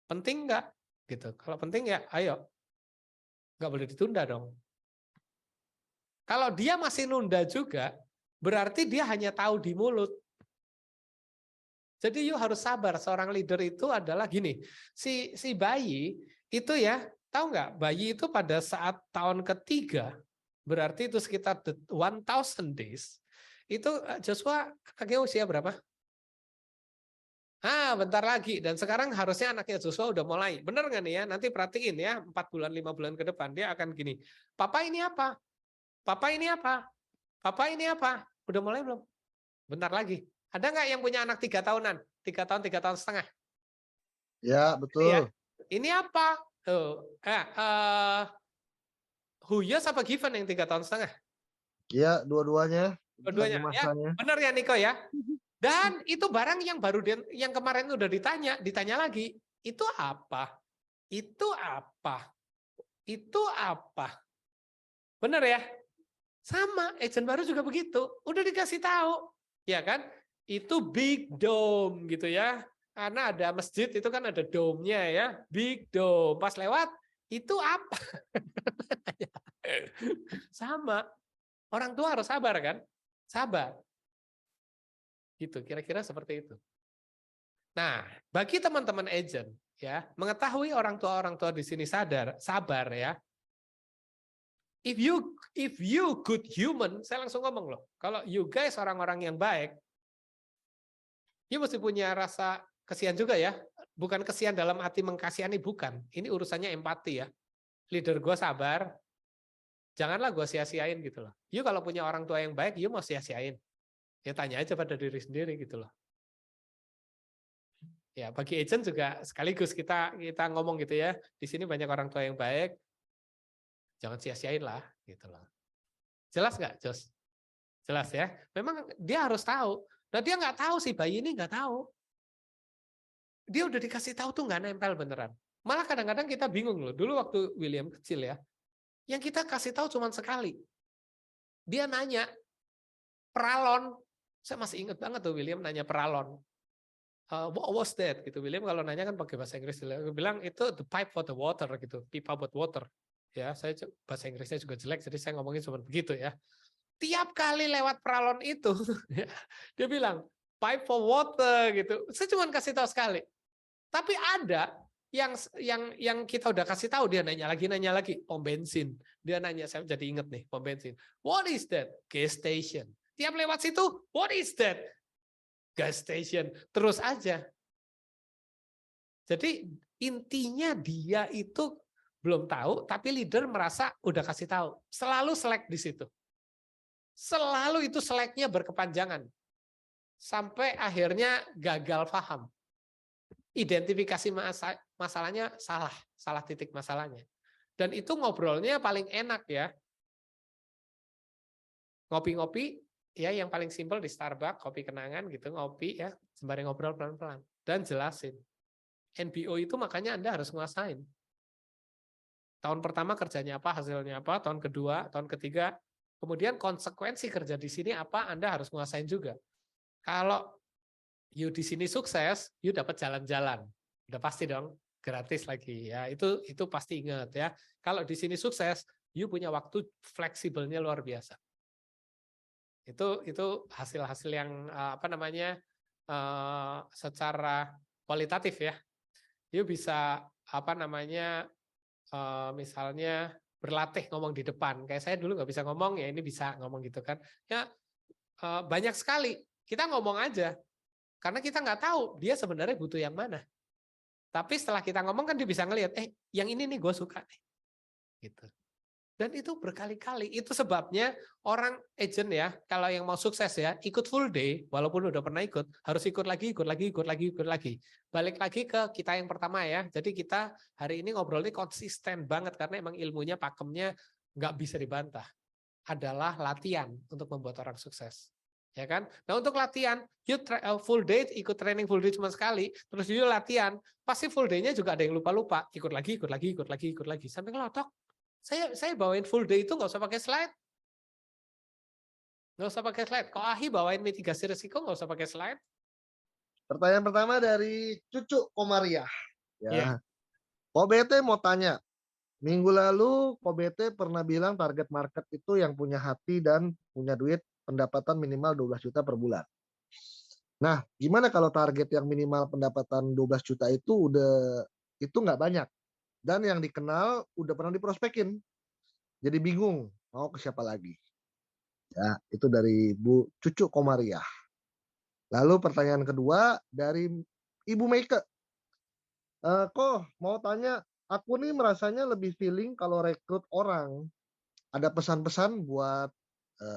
A: Penting nggak? Gitu. Kalau penting ya, ayo, nggak boleh ditunda dong. Kalau dia masih nunda juga, berarti dia hanya tahu di mulut. Jadi you harus sabar. Seorang leader itu adalah gini, si bayi itu ya, tahu nggak? Bayi itu pada saat tahun ketiga, berarti itu sekitar 1000 days. Itu Joshua kakek usia berapa? Bentar lagi. Dan sekarang harusnya anaknya Joshua udah mulai. Bener nggak nih ya? Nanti perhatiin ya, 4 bulan, 5 bulan ke depan. Dia akan gini, Papa ini apa? Papa ini apa? Papa ini apa? Udah mulai belum? Bentar lagi. Ada nggak yang punya anak 3 tahunan? 3 tahun, 3 tahun setengah?
B: Ya, betul.
A: Ya. Ini apa? Huyos apa Given yang 3 tahun setengah?
B: Iya, dua-duanya.
A: Dua-duanya. Ya, benar ya Niko ya? Dan itu barang yang baru yang kemarin udah ditanya lagi. Itu apa? Itu apa? Itu apa? Benar ya? Sama, agent baru juga begitu. Udah dikasih tahu. Ya kan? Itu big dome gitu ya. Karena ada masjid itu kan ada dome-nya ya. Big dome. Pas lewat, itu apa? Sama. Orang tua harus sabar kan? Sabar. Gitu, kira-kira seperti itu. Nah, bagi teman-teman agent ya, mengetahui orang tua di sini sabar ya. If you good human, saya langsung ngomong loh. Kalau you guys orang-orang yang baik, you mesti punya rasa kasihan juga ya. Bukan kasihan dalam arti mengkasihani, bukan. Ini urusannya empati ya. Leader gue sabar, janganlah gue sia-siain gitu loh. You kalau punya orang tua yang baik, you mau sia-siain. Ya tanya aja pada diri sendiri gitu loh. Ya bagi agent juga sekaligus kita ngomong gitu ya. Di sini banyak orang tua yang baik, jangan sia-siain lah gitu loh. Jelas nggak, Jos? Jelas ya. Memang dia harus tahu. Nah dia nggak tahu sih, bayi ini nggak tahu. Dia udah dikasih tahu tuh nggak nempel beneran. Malah kadang-kadang kita bingung loh. Dulu waktu William kecil ya, yang kita kasih tahu cuma sekali. Dia nanya peralon. Saya masih ingat banget tuh William nanya peralon. What was that? Gitu. William kalau nanya kan pakai bahasa Inggris. Dia bilang itu the pipe for the water gitu, pipa buat water. Ya, saya bahasa Inggrisnya juga jelek, jadi saya ngomongin cuma begitu ya. Tiap kali lewat peralon itu, dia bilang pipe for water gitu. Saya cuma kasih tahu sekali. Tapi ada yang kita udah kasih tahu, dia nanya lagi, pom bensin. Dia nanya, saya jadi inget nih, pom bensin. What is that? Gas station. Tiap lewat situ, what is that? Gas station. Terus aja. Jadi intinya dia itu belum tahu, tapi leader merasa udah kasih tahu. Selalu selek di situ. Selalu itu seleknya berkepanjangan. Sampai akhirnya gagal paham. Identifikasi masalahnya salah titik masalahnya. Dan itu ngobrolnya paling enak ya. Ngopi-ngopi, ya yang paling simpel di Starbucks, kopi kenangan gitu, ngopi ya, sembari ngobrol pelan-pelan. Dan jelasin. NBO itu makanya Anda harus nguasain. Tahun pertama kerjanya apa, hasilnya apa, tahun kedua, tahun ketiga, kemudian konsekuensi kerja di sini apa, Anda harus nguasain juga. Kalau you di sini sukses, you dapat jalan-jalan. Udah pasti dong, gratis lagi ya. Itu pasti ingat ya. Kalau di sini sukses, you punya waktu fleksibelnya luar biasa. Itu hasil-hasil yang secara kualitatif ya. You bisa misalnya berlatih ngomong di depan. Kayak saya dulu nggak bisa ngomong, ya ini bisa ngomong gitu kan. Ya banyak sekali. Kita ngomong aja. Karena kita nggak tahu dia sebenarnya butuh yang mana. Tapi setelah kita ngomong kan dia bisa ngelihat, yang ini nih gue suka nih. Gitu. Dan itu berkali-kali. Itu sebabnya orang agent ya, kalau yang mau sukses ya, ikut full day, walaupun udah pernah ikut, harus ikut lagi. Balik lagi ke kita yang pertama ya. Jadi kita hari ini ngobrolnya konsisten banget, karena emang ilmunya, pakemnya nggak bisa dibantah. Adalah latihan untuk membuat orang sukses. ya kan? Nah untuk latihan, full day ikut training full day cuma sekali, terus you latihan, pasti full day-nya juga ada yang lupa-lupa, ikut lagi, sampai ngelotok. Saya bawain full day itu nggak usah pakai slide, nggak usah pakai slide. Kalau Ahi bawain mitigasi risiko nggak usah pakai slide.
B: Pertanyaan pertama dari Cucu Komariah.
A: Iya.
B: Ya. Ko BT mau tanya, minggu lalu Ko BT pernah bilang target market itu yang punya hati dan punya duit pendapatan minimal 12 juta per bulan. Nah, gimana kalau target yang minimal pendapatan 12 juta itu nggak banyak. Dan yang dikenal udah pernah diprospekin. Jadi bingung mau ke siapa lagi. Ya, itu dari Bu Cucu Komariah. Lalu pertanyaan kedua dari Ibu Meike. Kok mau tanya, aku nih merasanya lebih feeling kalau rekrut orang. Ada pesan-pesan buat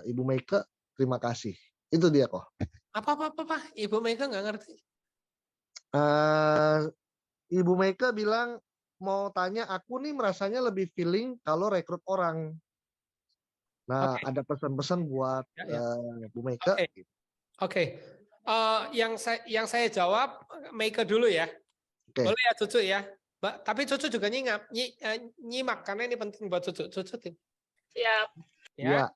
B: Ibu Meike, terima kasih. Itu dia kok.
A: Apa? Ibu Mega nggak ngerti.
B: Ibu Meike bilang mau tanya, aku nih merasanya lebih feeling kalau rekrut orang. Nah,
A: Oke.
B: ada pesan-pesan buat Bu Meike.
A: Oke. Yang saya jawab Meike dulu ya.
B: Oke.
A: Boleh ya Cucu ya. Tapi Cucu juga nyimak karena ini penting buat Cucu. Siap.
B: Ya.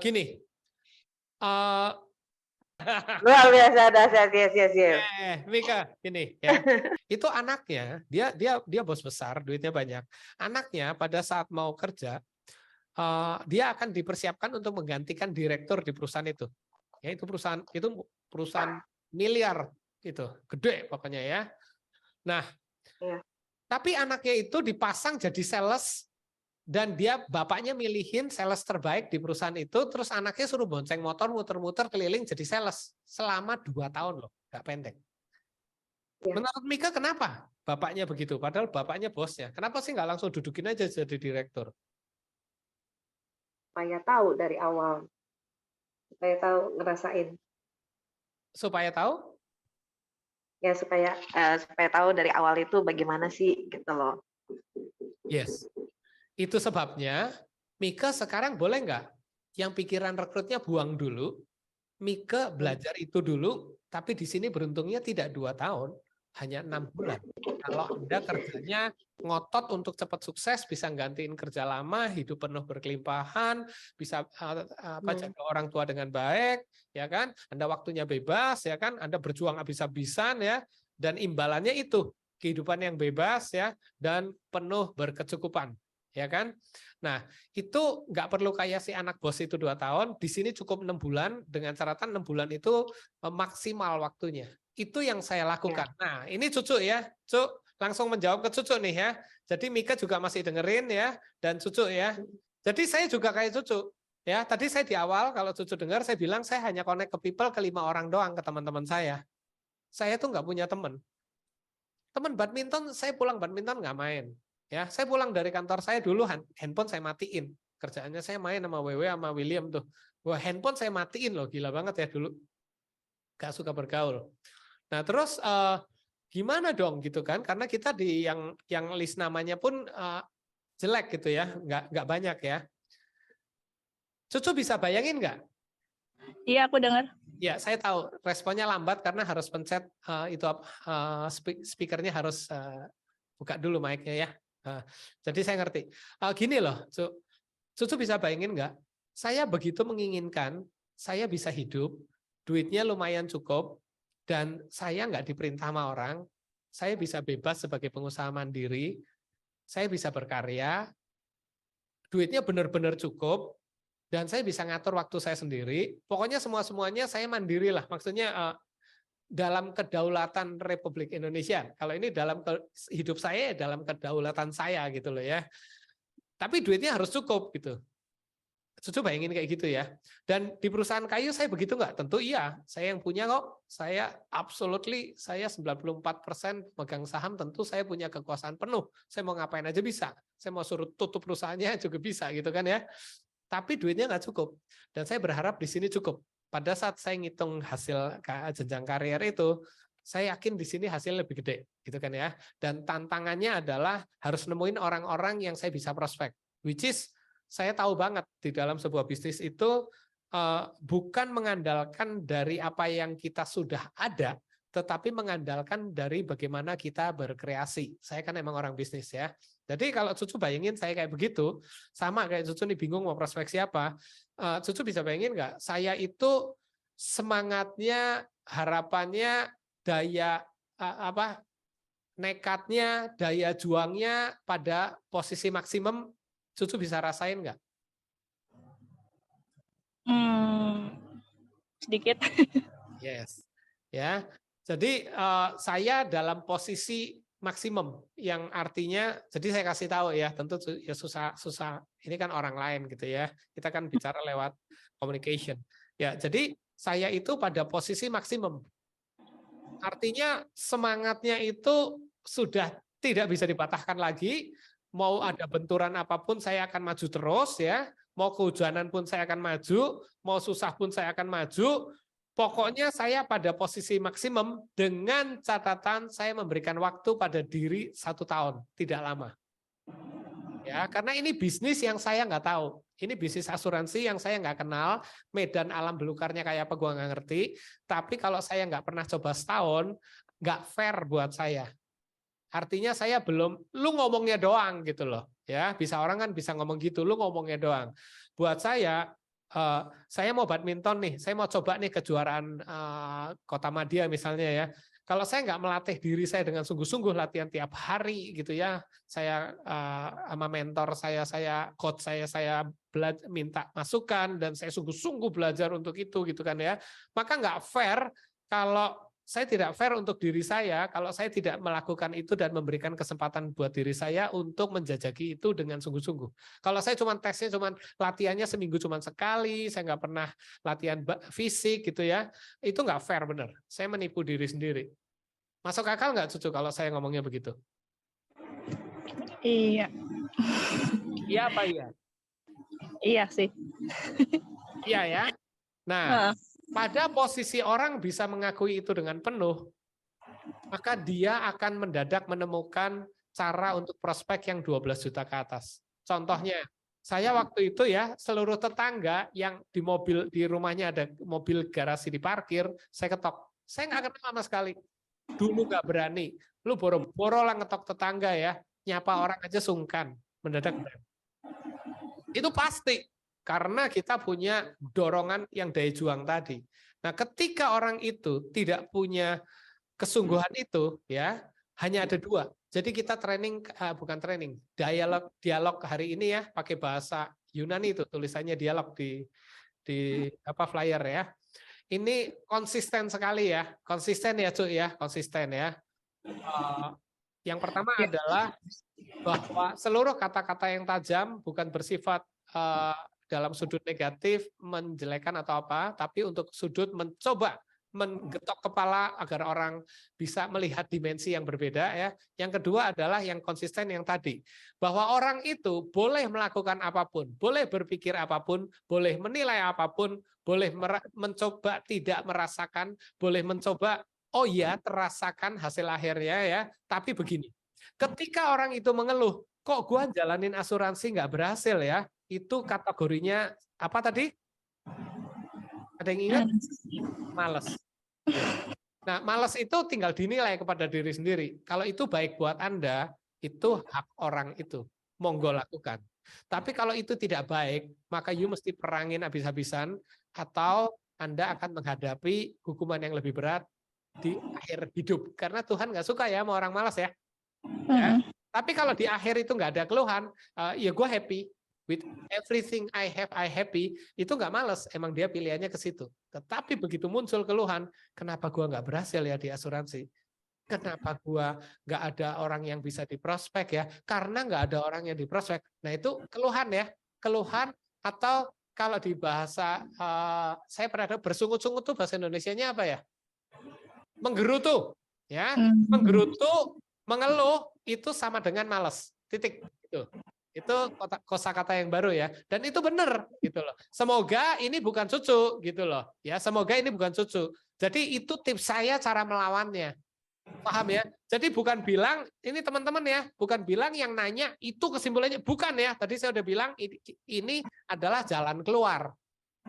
A: Gini.
F: Luar biasa dahsyat, yes.
A: Mika, gini ya. Itu anaknya, dia bos besar, duitnya banyak. Anaknya pada saat mau kerja, dia akan dipersiapkan untuk menggantikan direktur di perusahaan itu. Ya, itu perusahaan miliar itu, gede pokoknya ya. Nah, tapi anaknya itu dipasang jadi sales dan bapaknya milihin sales terbaik di perusahaan itu, terus anaknya suruh bonceng motor muter-muter keliling jadi sales selama 2 tahun loh, nggak pendek. Menurut Mika kenapa bapaknya begitu? Padahal bapaknya bosnya. Kenapa sih nggak langsung dudukin aja jadi direktur?
I: Supaya tahu dari awal, supaya tahu ngerasain.
A: Supaya tahu?
I: Ya supaya tahu dari awal itu bagaimana sih gitu loh.
A: Yes. Itu sebabnya Mika sekarang boleh nggak yang pikiran rekrutnya buang dulu, Mika belajar itu dulu, tapi di sini beruntungnya tidak 2 tahun, hanya 6 bulan. Kalau Anda kerjanya ngotot untuk cepat sukses, bisa gantiin kerja lama, hidup penuh berkelimpahan, bisa jaga orang tua dengan baik, ya kan? Anda waktunya bebas, ya kan? Anda berjuang habis-habisan ya, dan imbalannya itu kehidupan yang bebas ya dan penuh berkecukupan. Ya kan? Nah, itu nggak perlu kayak si anak bos itu 2 tahun, di sini cukup 6 bulan, dengan catatan 6 bulan itu maksimal waktunya. Itu yang saya lakukan. Nah, ini Cucu ya, Cuk, langsung menjawab ke Cucu nih ya. Jadi Mika juga masih dengerin ya, dan Cucu ya. Jadi saya juga kayak Cucu. Ya, tadi saya di awal kalau Cucu dengar, saya bilang saya hanya connect ke people ke 5 orang doang, ke teman-teman saya. Saya tuh nggak punya teman. Teman badminton, saya pulang badminton nggak main. Ya, saya pulang dari kantor saya dulu handphone saya matiin. Kerjaannya saya main sama Wewe sama William tuh. Wah, handphone saya matiin loh, gila banget ya dulu. Gak suka bergaul. Nah, terus gimana dong gitu kan? Karena kita di yang list namanya pun jelek gitu ya, nggak banyak ya. Cucu bisa bayangin nggak?
J: Iya, aku dengar.
A: Ya, saya tahu responnya lambat karena harus pencet speakernya harus buka dulu mic-nya ya. Jadi saya ngerti. Gini loh, Cucu bisa bayangin nggak? Saya begitu menginginkan, saya bisa hidup, duitnya lumayan cukup, dan saya nggak diperintah sama orang, saya bisa bebas sebagai pengusaha mandiri, saya bisa berkarya, duitnya benar-benar cukup, dan saya bisa ngatur waktu saya sendiri. Pokoknya semuanya saya mandiri lah. Maksudnya dalam kedaulatan Republik Indonesia. Kalau ini dalam hidup saya, dalam kedaulatan saya gitu loh ya. Tapi duitnya harus cukup gitu. Cucu bayangin kayak gitu ya. Dan di perusahaan kayu saya begitu nggak? Tentu iya. Saya yang punya kok. Saya absolutely, saya 94% megang saham, tentu saya punya kekuasaan penuh. Saya mau ngapain aja bisa. Saya mau suruh tutup perusahaannya juga bisa gitu kan ya. Tapi duitnya nggak cukup. Dan saya berharap di sini cukup. Pada saat saya ngitung hasil jenjang karier itu, saya yakin di sini hasilnya lebih gede, gitu kan ya. Dan tantangannya adalah harus nemuin orang-orang yang saya bisa prospek. Which is saya tahu banget di dalam sebuah bisnis itu bukan mengandalkan dari apa yang kita sudah ada, tetapi mengandalkan dari bagaimana kita berkreasi. Saya kan emang orang bisnis ya. Jadi kalau Cucu bayangin saya kayak begitu, sama kayak Cucu nih bingung mau prospek siapa. Cucu bisa bayangin nggak? Saya itu semangatnya, harapannya, daya nekatnya, daya juangnya pada posisi maksimum, Cucu bisa rasain nggak?
J: Sedikit.
A: Yes, ya. Jadi saya dalam posisi maksimum, yang artinya, jadi saya kasih tahu ya, tentu ya susah. Ini kan orang lain gitu ya. Kita kan bicara lewat communication. Ya, jadi saya itu pada posisi maksimum. Artinya semangatnya itu sudah tidak bisa dipatahkan lagi. Mau ada benturan apapun saya akan maju terus ya. Mau kehujanan pun saya akan maju, mau susah pun saya akan maju. Pokoknya saya pada posisi maksimum dengan catatan saya memberikan waktu pada diri 1 tahun, tidak lama. Ya, karena ini bisnis yang saya nggak tahu. Ini bisnis asuransi yang saya nggak kenal, medan alam belukarnya kayak apa gua nggak ngerti. Tapi kalau saya nggak pernah coba setahun, nggak fair buat saya. Artinya saya belum, lu ngomongnya doang gitu loh. Ya, bisa orang kan bisa ngomong gitu, lu ngomongnya doang. Buat saya mau badminton nih, saya mau coba nih kejuaraan Kota Madya misalnya ya. Kalau saya nggak melatih diri saya dengan sungguh-sungguh latihan tiap hari gitu ya, saya sama mentor saya coach saya minta masukan dan saya sungguh-sungguh belajar untuk itu gitu kan ya. Maka nggak fair kalau saya tidak fair untuk diri saya kalau saya tidak melakukan itu dan memberikan kesempatan buat diri saya untuk menjajaki itu dengan sungguh-sungguh. Kalau saya tesnya latihannya seminggu cuma sekali, saya nggak pernah latihan fisik gitu ya, itu nggak fair bener. Saya menipu diri sendiri. Masuk akal nggak Cucu kalau saya ngomongnya begitu?
J: Iya.
A: Iya apa iya?
J: Iya sih.
A: Iya ya. Nah, pada posisi orang bisa mengakui itu dengan penuh, maka dia akan mendadak menemukan cara untuk prospek yang 12 juta ke atas. Contohnya, saya waktu itu ya, seluruh tetangga yang di rumahnya ada mobil garasi diparkir, saya ketok. Saya nggak kenal sama sekali. Dulu nggak berani. Lu boro-boro lah ngetok tetangga ya, nyapa orang aja sungkan, mendadak berani. Itu pasti. Karena kita punya dorongan yang daya juang tadi. Nah, ketika orang itu tidak punya kesungguhan itu, ya hanya ada 2. Jadi kita dialog hari ini ya, pakai bahasa Yunani itu tulisannya dialog di flyer ya. Ini konsisten sekali ya, konsisten ya Cuk ya, konsisten ya. Yang pertama adalah bahwa seluruh kata-kata yang tajam bukan bersifat dalam sudut negatif, menjelekan atau apa, tapi untuk sudut mencoba menggetok kepala agar orang bisa melihat dimensi yang berbeda ya. Yang kedua adalah yang konsisten yang tadi, bahwa orang itu boleh melakukan apapun, boleh berpikir apapun, boleh menilai apapun, boleh mencoba tidak merasakan, boleh mencoba oh ya terasakan hasil akhirnya ya. Tapi begini, ketika orang itu mengeluh, kok gua jalanin asuransi nggak berhasil ya? Itu kategorinya apa tadi? Ada yang ingat? Males. Nah, males itu tinggal dinilai kepada diri sendiri. Kalau itu baik buat Anda, itu hak orang itu. Monggo lakukan. Tapi kalau itu tidak baik, maka you mesti perangin habis-habisan atau Anda akan menghadapi hukuman yang lebih berat di akhir hidup. Karena Tuhan nggak suka ya sama orang malas ya. Ya. Tapi kalau di akhir itu nggak ada keluhan, ya gue happy. With everything I have, I happy, itu nggak males, emang dia pilihannya ke situ. Tetapi begitu muncul keluhan, kenapa gua nggak berhasil ya di asuransi? Kenapa gua nggak ada orang yang bisa diprospek ya? Karena nggak ada orang yang diprospek. Nah itu keluhan ya, keluhan atau kalau di bahasa saya pernah ada bersungut-sungut tuh bahasa Indonesianya apa ya? Menggerutu, ya, menggerutu, mengeluh itu sama dengan malas. Titik itu. Itu kosakata yang baru ya, dan itu benar gitu loh. Semoga ini bukan Cucu gitu loh ya, semoga ini bukan Cucu. Jadi itu tips saya cara melawannya, paham ya? Jadi bukan bilang ini teman-teman ya, bukan bilang yang nanya itu kesimpulannya, bukan ya. Tadi saya udah bilang ini adalah jalan keluar.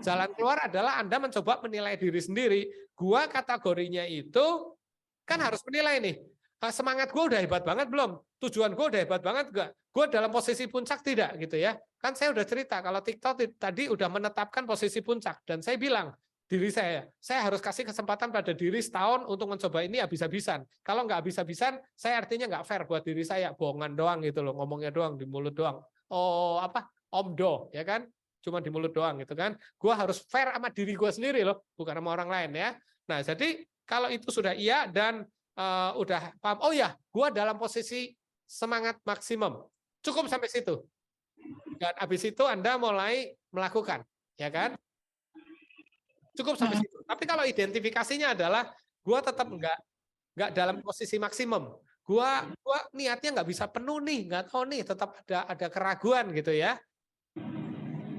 A: Jalan keluar adalah Anda mencoba menilai diri sendiri. Gua kategorinya itu kan harus menilai nih. Semangat gue udah hebat banget belum? Tujuan gue udah hebat banget enggak? Gue dalam posisi puncak tidak gitu ya? Kan saya udah cerita kalau TikTok tadi udah menetapkan posisi puncak dan saya bilang diri saya harus kasih kesempatan pada diri setahun untuk mencoba ini habis-habisan. Kalau nggak habis-habisan, saya artinya nggak fair buat diri saya, bohongan doang gitu loh, ngomongnya doang di mulut doang. Oh apa? Omdo ya kan? Cuma di mulut doang gitu kan? Gue harus fair sama diri gue sendiri loh, bukan sama orang lain ya. Nah jadi kalau itu sudah iya dan udah paham, oh ya, gue dalam posisi semangat maksimum. Cukup sampai situ. Dan habis itu Anda mulai melakukan, ya kan? Cukup sampai situ. Tapi kalau identifikasinya adalah gue tetap nggak dalam posisi maksimum. Gua niatnya nggak bisa penuh nih, nggak tahu nih, tetap ada keraguan gitu ya.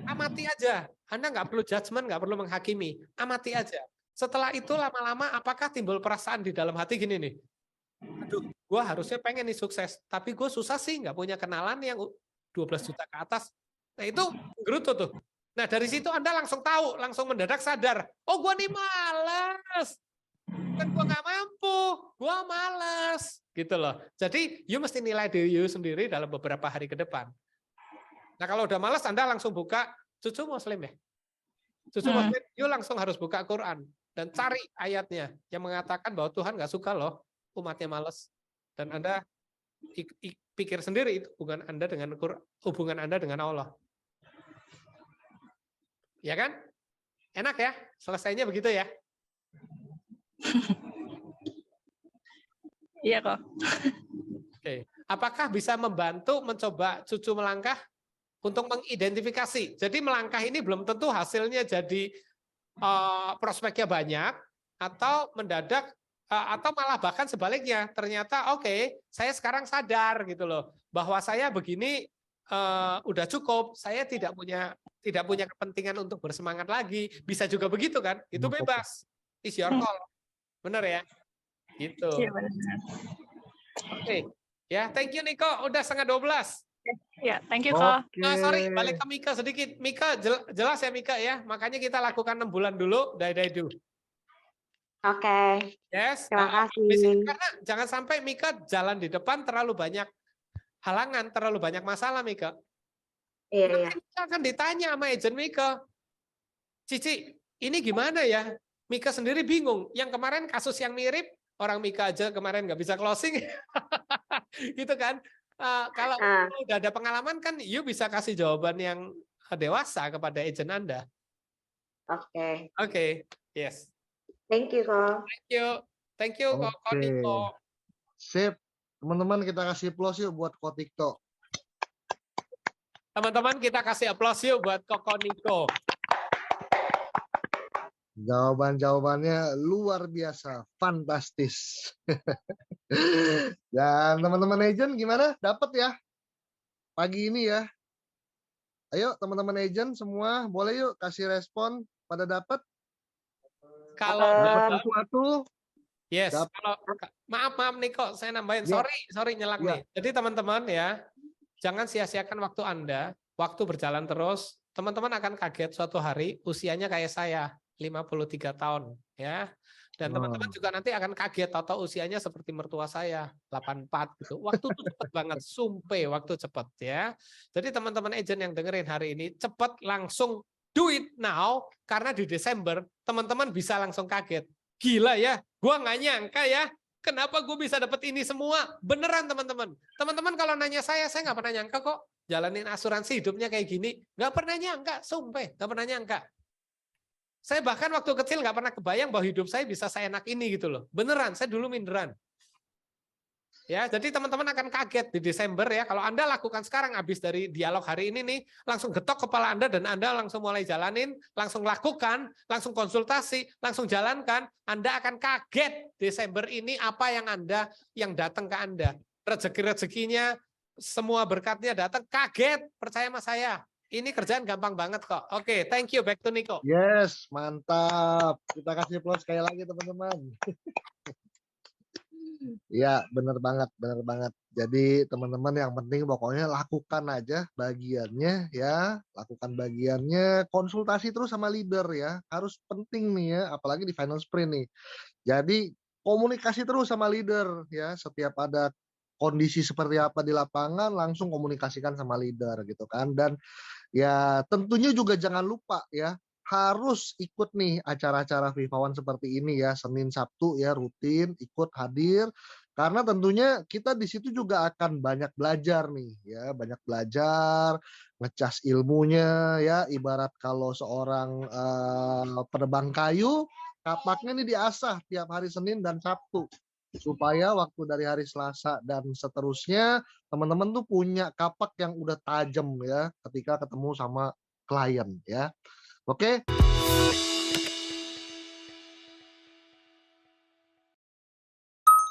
A: Amati aja. Anda nggak perlu judgement, nggak perlu menghakimi. Amati aja. Setelah itu lama-lama apakah timbul perasaan di dalam hati gini nih, aduh, gue harusnya pengen nih sukses, tapi gue susah sih nggak punya kenalan yang 12 juta ke atas. Nah itu gerutu tuh. Nah dari situ Anda langsung tahu, langsung mendadak sadar, oh gue nih malas, kan gue nggak mampu, gue malas, gitu loh. Jadi you mesti nilai diri you sendiri dalam beberapa hari ke depan. Nah kalau udah malas Anda langsung buka, cucu Muslim ya, cucu Muslim, you langsung harus buka Quran. Dan cari ayatnya yang mengatakan bahwa Tuhan nggak suka loh umatnya malas. Dan Anda pikir sendiri itu hubungan Anda dengan Allah. Ya kan? Enak ya? Selesainya begitu ya?
J: Iya kok.
A: Oke. Apakah bisa membantu mencoba cucu melangkah untuk mengidentifikasi? Jadi melangkah ini belum tentu hasilnya jadi prospeknya banyak atau mendadak atau malah bahkan sebaliknya ternyata oke, saya sekarang sadar gitu loh bahwa saya begini udah cukup, saya tidak punya kepentingan untuk bersemangat lagi, bisa juga begitu kan, itu bebas, is your call, bener ya, gitu.
J: Iya benar.
A: Oke, ya thank you Niko, udah 11:30.
J: Ya, thank you kok.
A: Sorry, balik ke Mika sedikit. Mika, jelas ya Mika ya. Makanya kita lakukan 6 bulan dulu, do.
I: Oke.
A: Yes.
I: Terima kasih.
A: Karena jangan sampai Mika jalan di depan terlalu banyak halangan, terlalu banyak masalah Mika.
I: Iya.
A: Mika akan ditanya sama agent Mika, Cici, ini gimana ya? Mika sendiri bingung. Yang kemarin kasus yang mirip, orang Mika aja kemarin nggak bisa closing. Gitu kan. Kalau udah ada pengalaman kan, you bisa kasih jawaban yang dewasa kepada agent Anda. Oke. Yes.
I: Thank you, Ko.
A: Thank you, Ko Niko.
B: Sip. Teman-teman kita kasih applause yuk buat Ko TikTok.
A: Teman-teman kita kasih applause yuk buat Koko Niko.
B: Jawaban-jawabannya luar biasa, fantastis. Dan teman-teman agent gimana? Dapat ya? Pagi ini ya. Ayo teman-teman agent semua, boleh yuk kasih respon pada dapat?
A: Kalau
B: dapat sesuatu?
A: Yes. Kalau maaf Niko, saya nambahin. Sorry nyelak nih. Jadi teman-teman ya, jangan sia-siakan waktu Anda. Waktu berjalan terus, teman-teman akan kaget suatu hari usianya kayak saya. 53 tahun ya. Dan teman-teman juga nanti akan kaget atau usianya seperti mertua saya 84 gitu. Waktu itu cepat banget, sumpah waktu cepat ya. Jadi teman-teman agent yang dengerin hari ini cepat langsung do it now karena di Desember teman-teman bisa langsung kaget. Gila ya, gua nggak nyangka ya. Kenapa gue bisa dapat ini semua? Beneran teman-teman. Teman-teman kalau nanya saya nggak pernah nyangka kok jalanin asuransi hidupnya kayak gini. Nggak pernah nyangka, sumpah nggak pernah nyangka. Saya bahkan waktu kecil nggak pernah kebayang bahwa hidup saya bisa seenak ini gitu loh. Beneran, saya dulu minderan. Ya, jadi teman-teman akan kaget di Desember ya. Kalau Anda lakukan sekarang habis dari dialog hari ini nih, langsung getok kepala Anda dan Anda langsung mulai jalanin, langsung lakukan, langsung konsultasi, langsung jalankan. Anda akan kaget Desember ini apa yang datang ke Anda. Rezeki-rezekinya, semua berkatnya datang, kaget, percaya sama saya. Ini kerjaan gampang banget kok. Oke, thank you. Back to Niko.
B: Yes, mantap. Kita kasih applause sekali lagi teman-teman. Ya, bener banget, bener banget. Jadi teman-teman yang penting pokoknya lakukan aja bagiannya ya, lakukan bagiannya, konsultasi terus sama leader ya, harus penting nih ya, apalagi di final sprint nih. Jadi komunikasi terus sama leader ya, setiap ada kondisi seperti apa di lapangan langsung komunikasikan sama leader gitu kan. Dan ya tentunya juga jangan lupa ya, harus ikut nih acara-acara FIFA One seperti ini ya, Senin Sabtu ya rutin ikut hadir. Karena tentunya kita di situ juga akan banyak belajar nih ya, banyak belajar, ngecas ilmunya ya, ibarat kalau seorang penebang kayu, kapaknya nih diasah tiap hari Senin dan Sabtu. Supaya waktu dari hari Selasa dan seterusnya teman-teman tuh punya kapak yang udah tajam ya ketika ketemu sama klien ya. Oke.